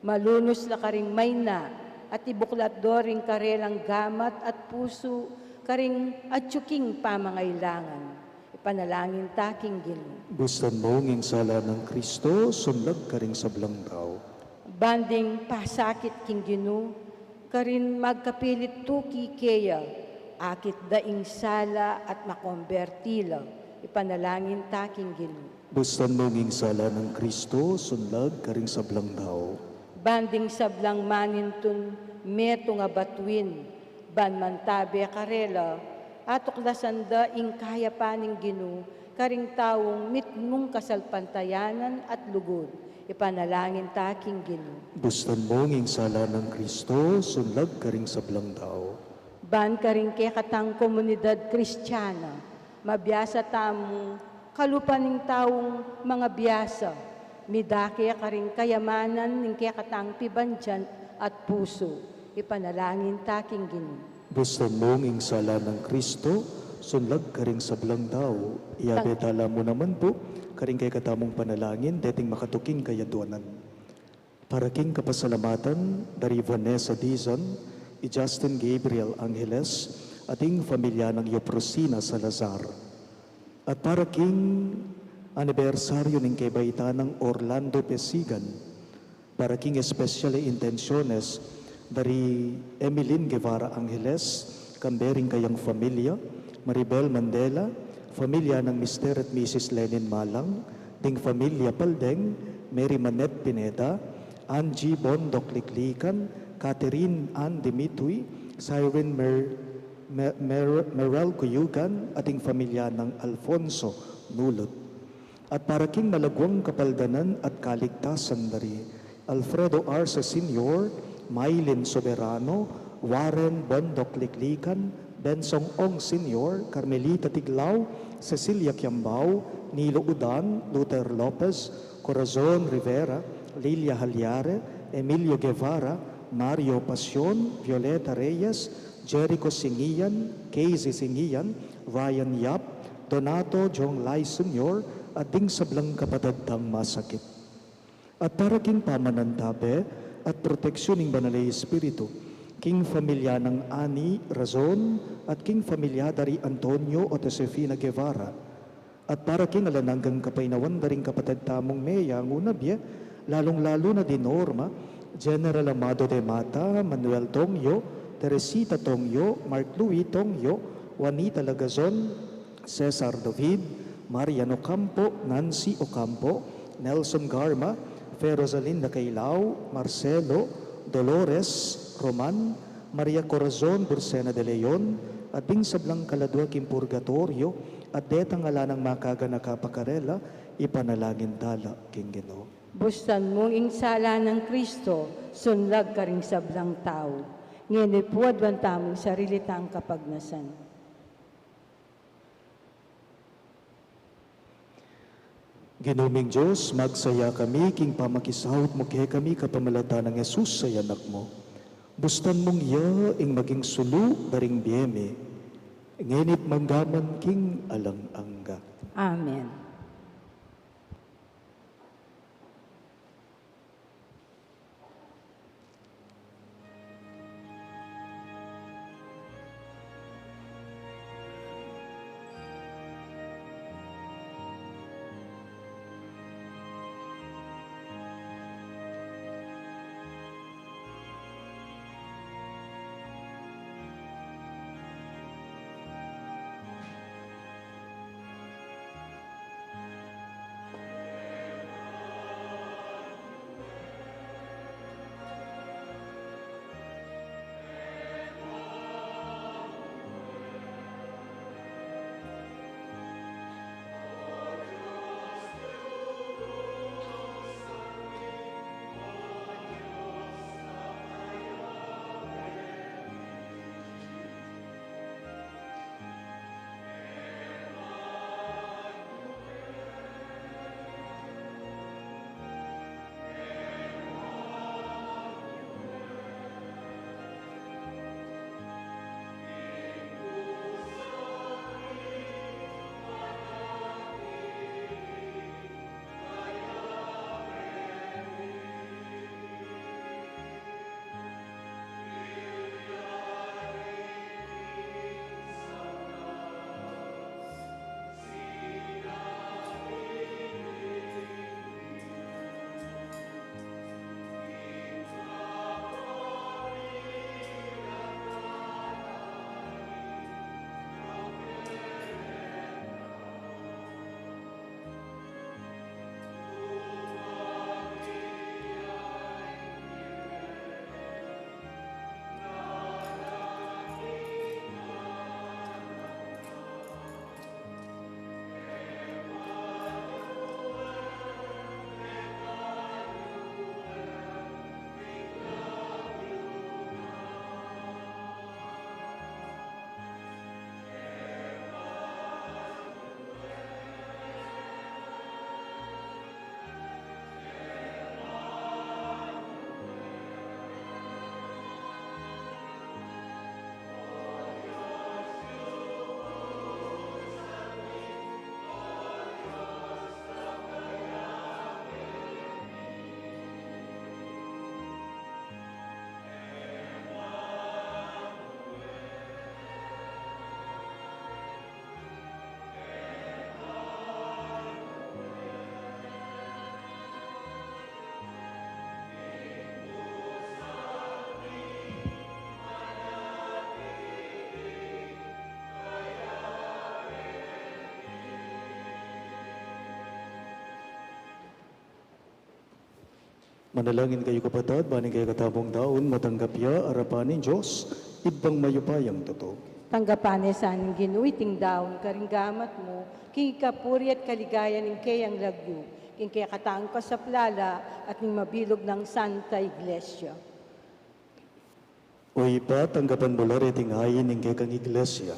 Malunos la karing mayna, at ibuklat do ring karelang gamat at puso, karing atsuking pamangailangan. Ipanalangin ta, King Ginoo. Bustan mong sala ng Kristo, sunlag ka ring sa belang tao. Banding pasakit, King Ginoo, karin magkapilit tuki keya, akit daing sala at makombertila. Ipanalangin ta, King Ginoo. Bustan mong sala ng Kristo, sunlag ka ring sa belang tao. Banding sablang manintun, meto nga batwin, ban mantabe karela, atuklasan da ing kaya paning Ginoo, karing tawong mitmong kasalpantayanan at lugod. Ipanalangin ta, King Ginoo. Bustan mong sala ng Kristo, sunlag ka ring sa belang tao. Ban karing kay katang komunidad Kristiyana, mabiyasa tamong kalupaning tawong mga biyasa, midake karing kayamanan ng kay katang pibandyan at puso. Ipanalangin ta, King Ginoo. Bustan mong sala ng Kristo, sunlag ka ring sa belang tao. Iabetala mo naman po, karing kay katamong panalangin, deting makatuking kayaduanan. Para king kapasalamatan, dari Vanessa Dizon, i Justin Gabriel Angeles, ating pamilya ng Yoprosina Salazar. At para king anibersaryo ng kaibaita ng Orlando Pesigan, para king especially intenciones dari Emeline Guevara Angeles, kambering kayang familia, Maribel Mandela, familia ng Mr. at Mrs. Lenin Malang, ding familia Paldeng, Mary Manette Pineda, Angie Bondok Liklikan, Catherine Ann Dimituy, Siren Merel Cuyugan, ating familia ng Alfonso Nulot. At para king malagwang kapaldanan at kaligtasan dari Alfredo Arce Sr., Maylin Soberano, Warren Bondok Liklikan, Bensong Ong Sr., Carmelita Tiglao, Cecilia Kiambao, Nilo Udan, Luther Lopez, Corazon Rivera, Lilia Halyare, Emilio Guevara, Mario Pasion, Violeta Reyes, Jericho Singian, Casey Singian, Ryan Yap, Donato Jong Lai Sr., at ding sablang kapatadtang masakit. At para king pamanantabe at proteksyon ng Banalay Espiritu, king familia ng Ani Razon at king familia dari Antonio o Josefina Guevara. At para king alananggang kapainawan daring kapatid tamong Meya ngunabye, lalong-lalo na di Norma, General Amado de Mata, Manuel Tongyo, Teresita Tongyo, Mark Louis Tongyo, Juanita Lagazon, Cesar David, Mariano Campo, Nancy Ocampo, Nelson Garma, Fe Rosalinda Cailao, Marcelo, Dolores, Roman, Maria Corazon Bursena de Leon, at ding sablang kaladwa kim purgatorio, at detang alanang makaga nakapakarela, ipanalangin tala, King Ginoo. Bustan mong insala ng Kristo, sunlag ka ring sablang tao. Nginipuad wan tamong sarili tang kapagnasan. Ginuming Diyos, magsaya kami, king pamakisahot mo kaya kami kapamalata ng Jesus sa yanak mo. Bustan mong iya, ing maging sulu, daring biyeme. Ngenit manggaman king alang-angga. Amen. Manalangin kayo kapatid, baning kayo katabong daon, matanggap ya, arapanin Diyos, ibang mayupayang totoo. Tanggapan sa aning ginuiting daon, karinggamat mo, king kapuri at kaligayan ng kayang lagyo, king kaya kataang kasaplala at ning mabilog ng Santa Iglesia. O ipa, tanggapan mo lariting hayin ng kay kang iglesia.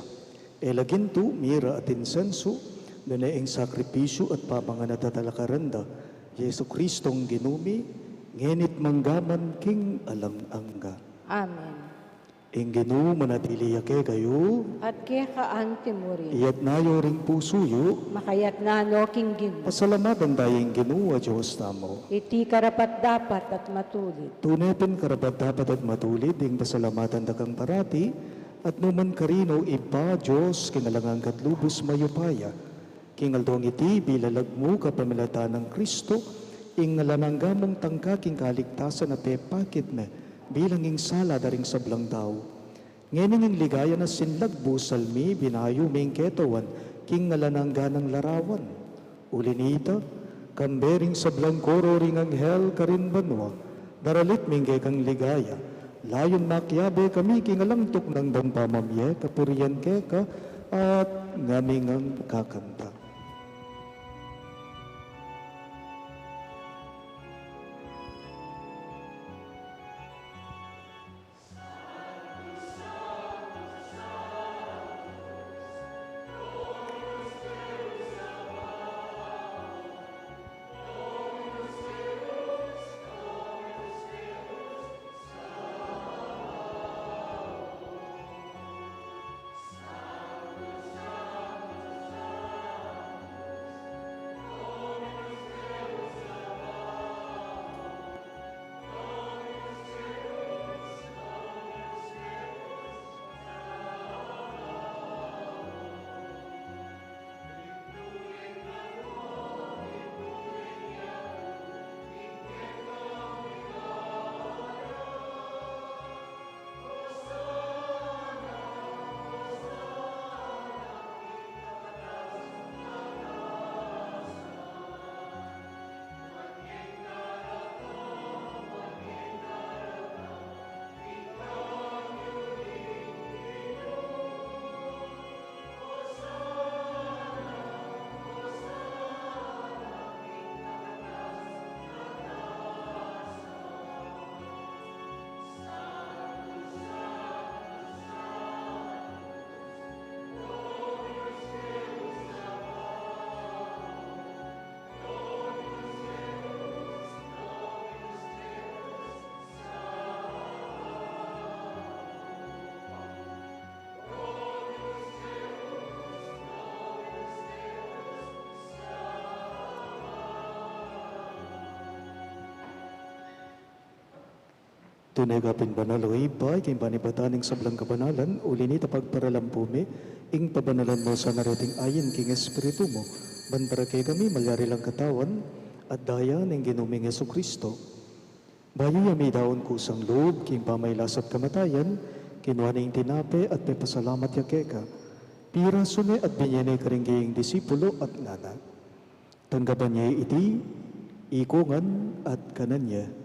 Elaginto, mira at insenso, na naing sakripisyo at pamangan at tatalakaranda, Yesu Kristong ginumi, ngenit manggaman king alang-angga. Amen. Ing ginu manatili yake kayo, At kaya kaante mo rin, iyat nayo ring pusuyo, makayat na no king ginu. pasalamatan tayong ginu a Diyos namo. Iti karapat dapat at matulit. Tunay pen karapat dapat at matulid, ing pasalamatan dakang parati, at numan karino ipa Diyos kinalangang katlubos mayupaya. Kingaldong iti bilalag mo kapamilatan ng Kristo, ing ngalananggamong tangkaking kaligtasan na pepakit na bilang ing sala daring sablang daw. Ngening ing ligaya na sinlagbo salmi binayo ming ketawan king ngalanangganang larawan. Ulinita, kambering sablang koro ring anghel karin banwa, daralit ming kang ligaya. Layon makyabe kami king alangtok ng dampamamye kapurian keka at ngaming ang kakanta. Tunay kapin banal o iba, king panipataning sablang kabanalan, ulinita pagparalampume, ing pabanalan mo sa narating ayin king espiritu mo, bantara kay kami malyari lang katawan, at daya ng ginuming Yesu Kristo. Bayo yami daon kusang loob, king pamaylasat kamatayan, kinuha ng tinape at may pasalamat yakeka. Pira sune at binyene karingging disipulo at ngana. Tanggapan niya iti, ikungan at kananya.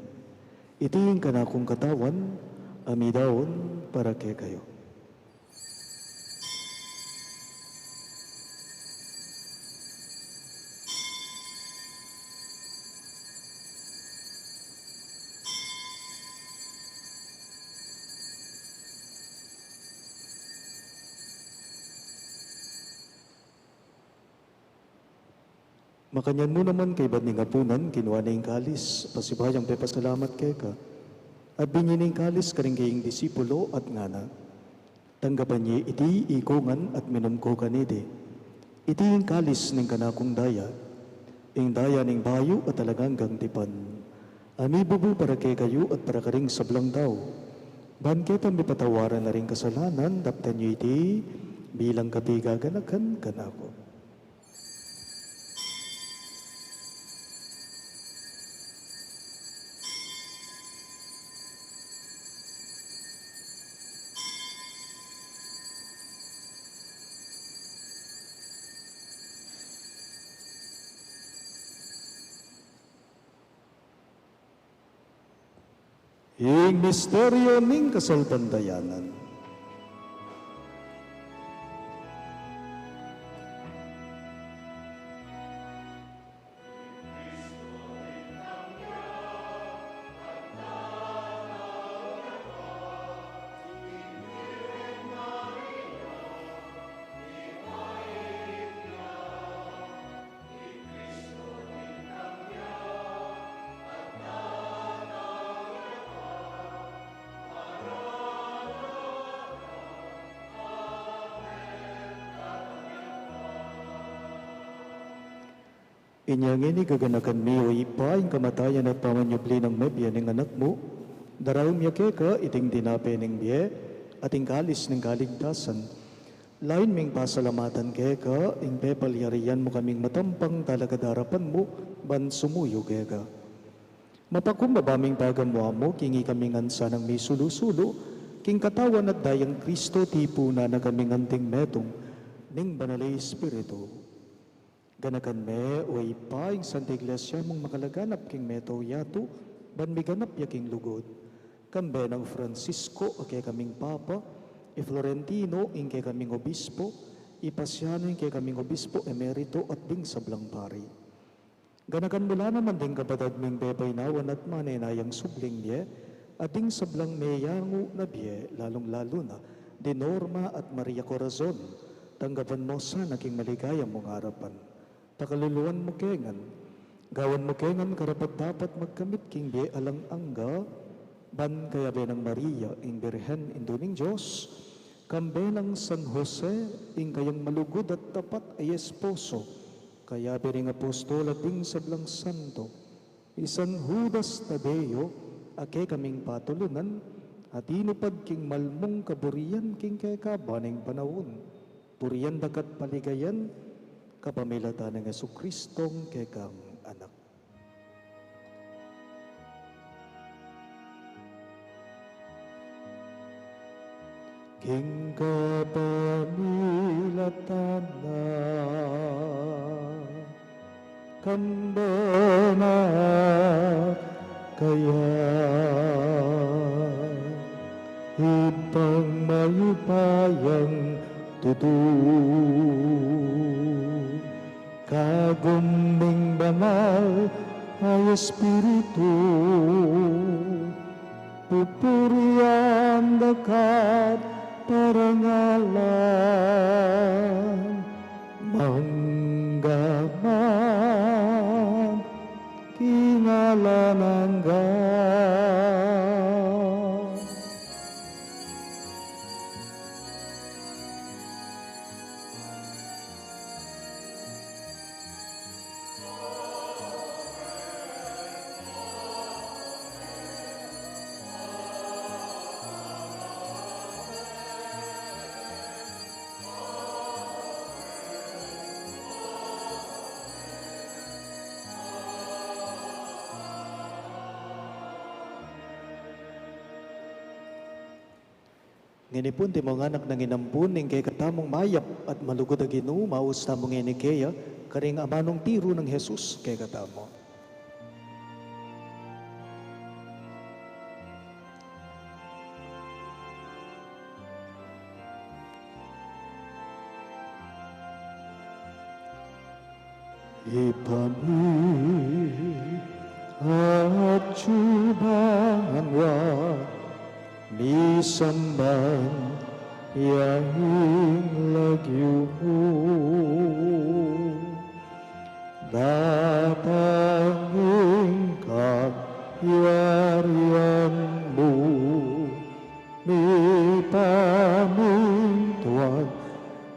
Itiing kanakong katawan, amidaon para kay kayo. Makanyan mo naman kay Badning Apunan, kinuha na yung kalis, pasibayang pepasalamat kay ka. At binyining kalis karing kayong disipulo at ngana. Tanggapan niya iti ikungan at minumko kanide. Iti yung kalis ng kanakong daya, ing daya ng bayo at talagang tipan. Ami bubu para kay kayo at para karing sablang daw. Ban kita may patawaran na rin kasalanan, daptan niyo iti bilang kapigaganakan kanako. Ing misteryo ning kasalbandayanan. Inyang ini gaganakan mi o ipa yung kamatayan at pamanyubli ng mebya ng anak mo. Daraw miya ka iting dinape ng biye at kalis ng kaligtasan. Lain ming pasalamatan ka, ing pepalyarian mo kaming matampang talaga darapan mo, ban sumuyo ka. Mapakumbabaming pagamuha mo, kingi kaming ansa ng may sulu-sulu, king katawan at dayang Kristo tipo na kaming anting metong, ning banalay Espiritu. Ganakan me o ipa yung Santa Iglesia mong makalaganap king meto yato, ban miganap yaking lugod. Kambe ng Francisco o kay kaming Papa, i Florentino ing kay kaming Obispo, ipasyanon ing kay kaming Obispo Emerito at ding sablang pari. Ganakan mula naman ding kapatad ming bepay nawan at manenayang subling niya, at ding sablang meyangu na biye, lalong-lalo na, di Norma at Maria Corazon, tanggapan mo sa naging maligayang mong harapan. Pakaluluan mo kengan, gawan mo kengan karapat dapat magkamit king biye alang angga, ban kaya benang Maria, ing Birhen induning Diyos, kambe ng San Jose, ing kayang malugod at tapat ay esposo, kaya bering apostol at ing sablang santo, isan Judas Tadeo, ake kaming patulunan, at inupad king malmong kaburian king kay kabaning panahon, purian dakat paligayan, kapamilata ng Jesucristong kekang anak. King kapamilatan na kambana kaya ipang mayupayang kaguming banal ay Espiritu, pupurian dakat parangalan, manggaman, kingalan Nginipun ti mga anak ng inampun, ning kay katamong mayap at malugod ang Ginoo, maus tamong inikeya, karing amanong tiro ng Jesus kay katamo. Ipami at tsubangan wa misamban yaing lagyo datangin kagyarian mo mi pamintuan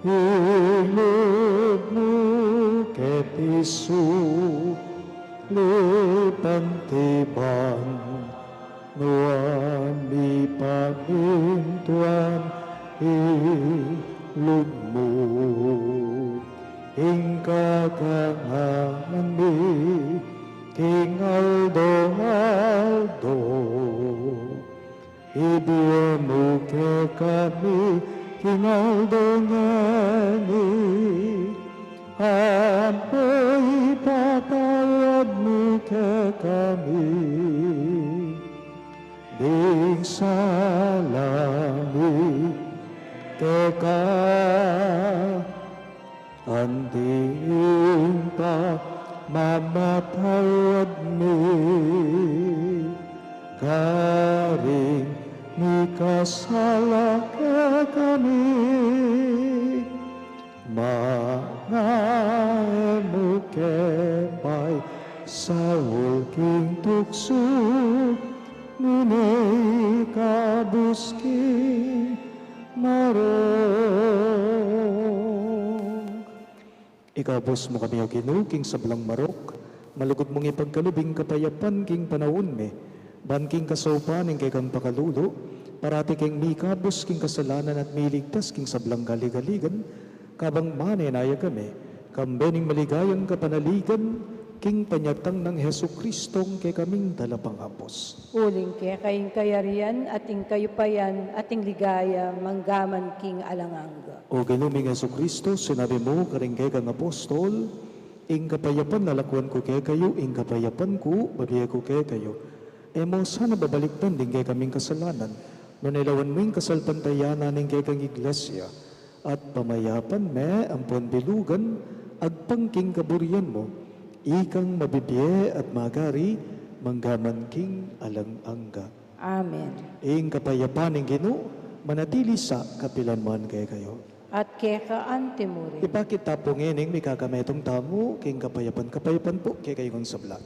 hilod mo ket isu lipantiban nuan mi pamintuan ilog mo ing kakangaman mi king Aldo ibiya mo ke kami king Aldo ngani apoy patawad mo ke kami Ding sa langit, teka, anting pa mamatawad mi, karing mi kasala ka kami, maamo kepay sa ulking tukso, nunay kabusking marok. Ikabos mo kami o Ginoo, king sablang marok, malugod mong ipagkalubing kapayapan king panahon me, ban king kasaupaning kay kang pakalulo, parati king mikabos king kasalanan at miligtas king sablang galigaligan, kabang manenaya kami, kambening maligayang kapanaligan, king panyagtang ng Hesu Kristong kay kaming dalapang hapos. Uling kaya kayong kayarian, ating kayupayan, ating ligaya, manggaman king alanganga. O ginuming Hesu Kristo, sinabi mo, karing kay kang apostol, ing kapayapan nalakuan ko kay kayo, ing kapayapan ko, babiya ko kay kayo. E mo sana babaliktan din kay kaming kasalanan, no nilawan mo yung kasalpantayanan ng kay kang iglesia, at pamayapan me, ampon bilugan, agpangking kaburian mo, ikang mabibiye at magari, manggaman king alanganga. Amen. Ing kapayapan ng Ginoo, manatili sa kapilanman kay kayo. At kaya kaan timuri. Ipakita po ngining may kakametong tamo, king kapayapan po, kay kayo ng sabla.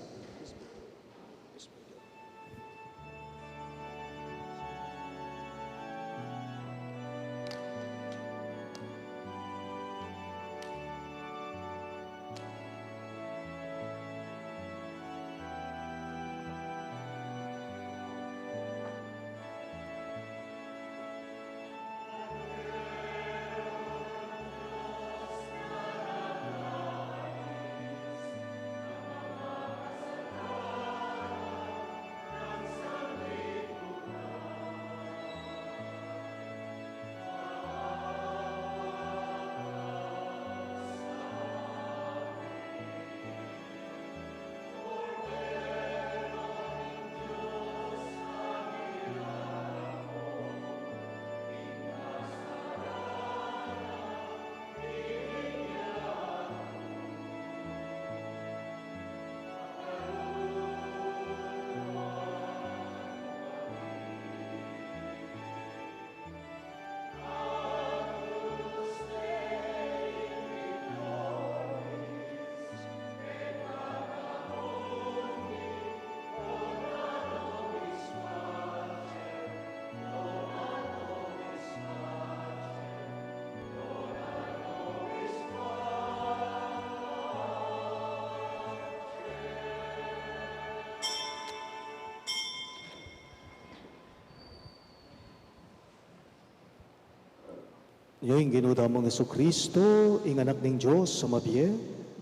Yung ginudamong Yesu Kristo, ing anak ning Diyos sa mabiye,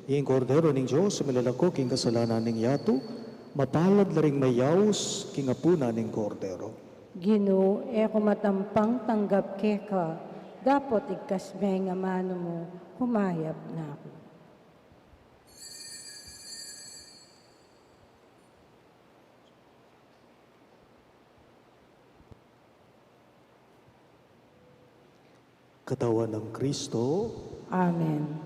ing kordero ning Diyos sa milalakok, ing kasalanan ning yato, mapalad laring mayaws, king apuna ning kordero. Ginoo, eko matampang tanggap keka, dapat igkas nga mano mo, humayap na ako. Katawan ng Kristo, Amen.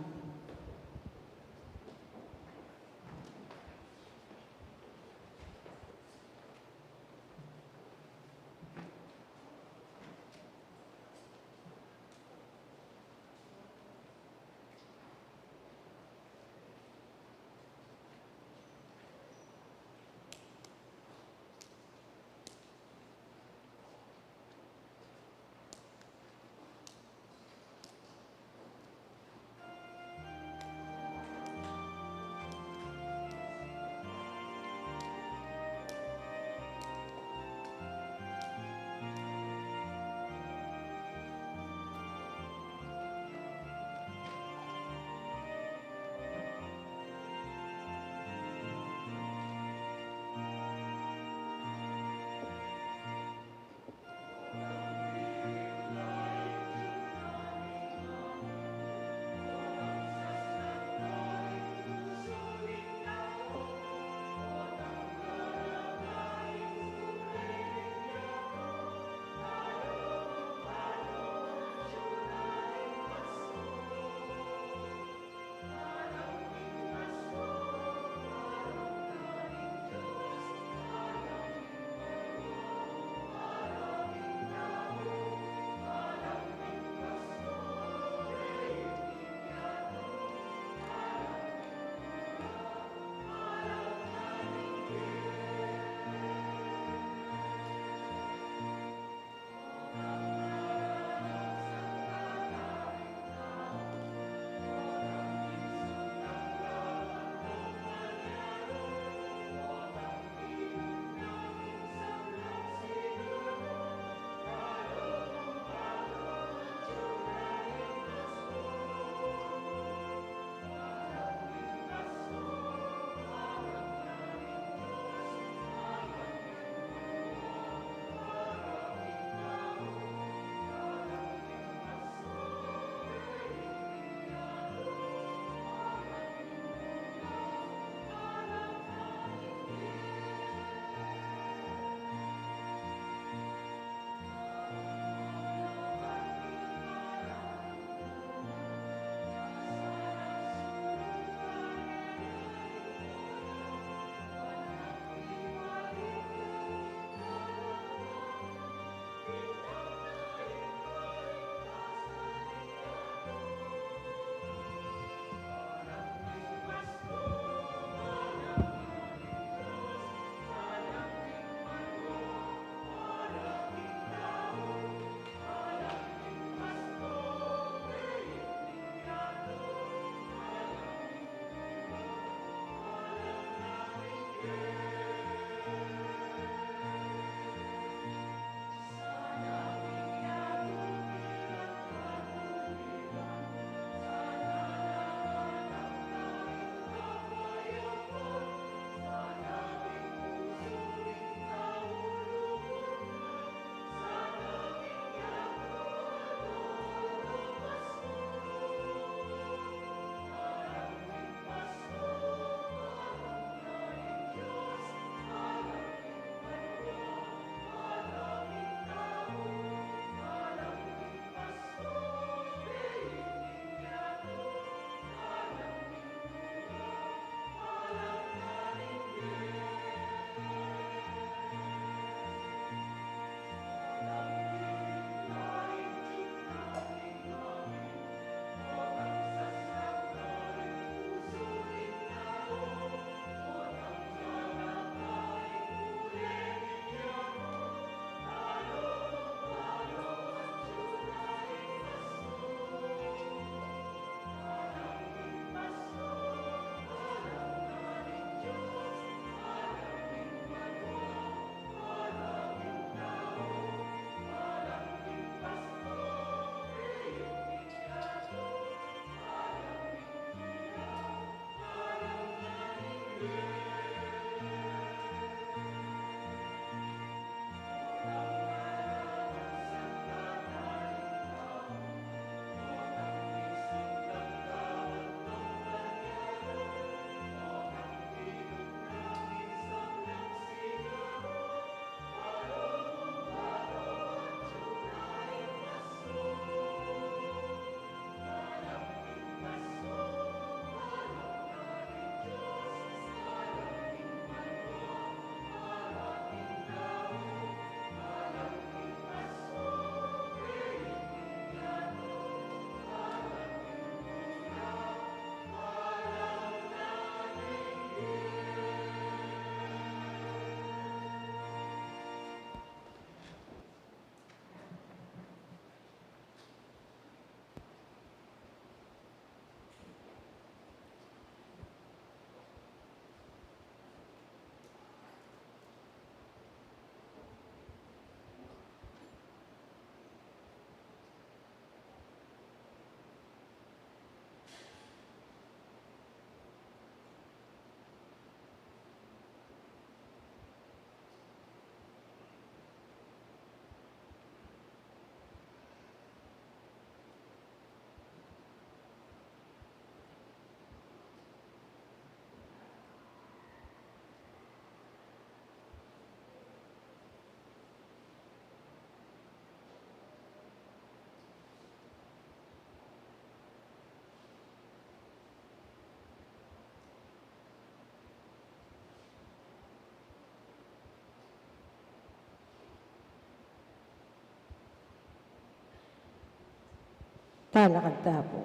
Talakad tapo.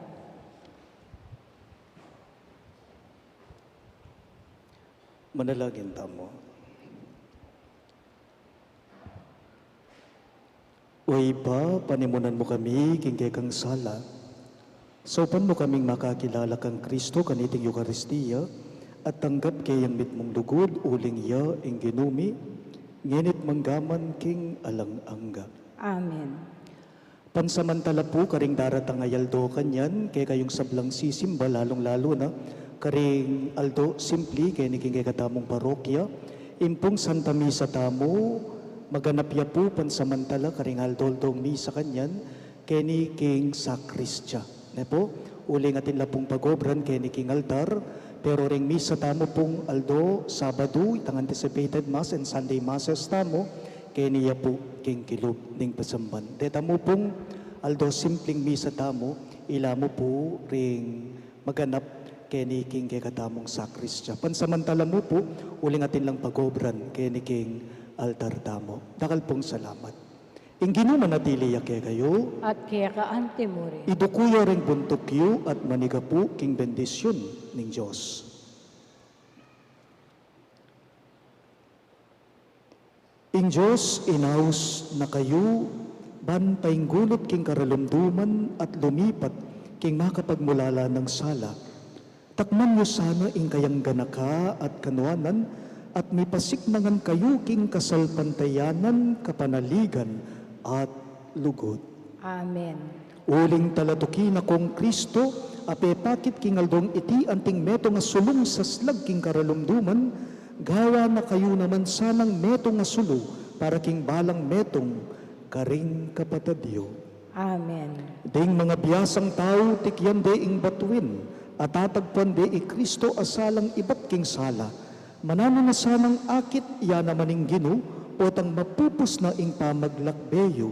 Manalangin tamo. O iba, panimunan mo kami, kingkay kang sala. Saupan mo kaming makakilala kang Kristo, kaniting Eucharistia, at tanggap kayang mitmong lugod, uling ya, ing ginumi, nginit manggaman king alang-angga. Amen. Pansamantala po, karing daratang ayaldo kanyan, kay kayong sablang sisimba, lalong-lalo na, karing aldo simpli, kay niking kay katamong parokya, impong Santa Misa tamo, maganap ya po pansamantala, karing aldoldong misa kanyan, kay niking sakristya. Ne po, uling atin lapong pagobran, kay niking altar, pero ring misa tamo pong aldo, Sabado, itang anticipated mass and Sunday masses tamo, kay niya po king kilub ning pasamban. Deta mo pong aldo simpleng misa tamo, ila mo po ring maganap kay ni king kay katamong sakristya. Pansamantala mo po, uling atin lang pagobran kay ni king altar tamo. Dakal pong salamat. Ingino manatili ya kay kayo, At kaya ka antemore. idukuya ring buntukyo at maniga po king bendisyon ning Diyos. Ing Diyos, inaus na kayo, bantayng gulot king karalumduman at lumipat king makapagmulala ng sala. Takman nyo sana ing kayang ganaka at kanuanan at mipasiknangan kayo king kasalpantayanan, kapanaligan at lugod. Amen. Uling talatukin akong Kristo, apepakit king aldong iti anting meto nga sulong sa slag king karalumduman, gawa na kayo naman sanang metong nga sulo para king balang metong karing kapatadyo. Amen. Ding mga biyasang tao tikyan de ing batuin at tatagpuan de i Kristo asalang ibat king sala. Manano na sanang akit iya naman ing Gino o tang mapupus na ing pamaglakbeyo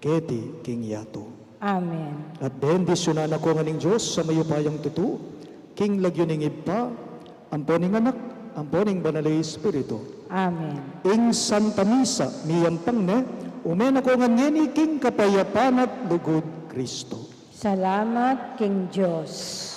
keti king yato. Amen. At bendisyonan ako nga ning Diyos sa mayupayang tutu, king lagyo ning iba, amponing anak, amponing banalay Espiritu. Amen. Ing Santa Misa, miyampang ne, umen ako nga ngeni king kapayapan at lugod Kristo. Salamat, King Diyos.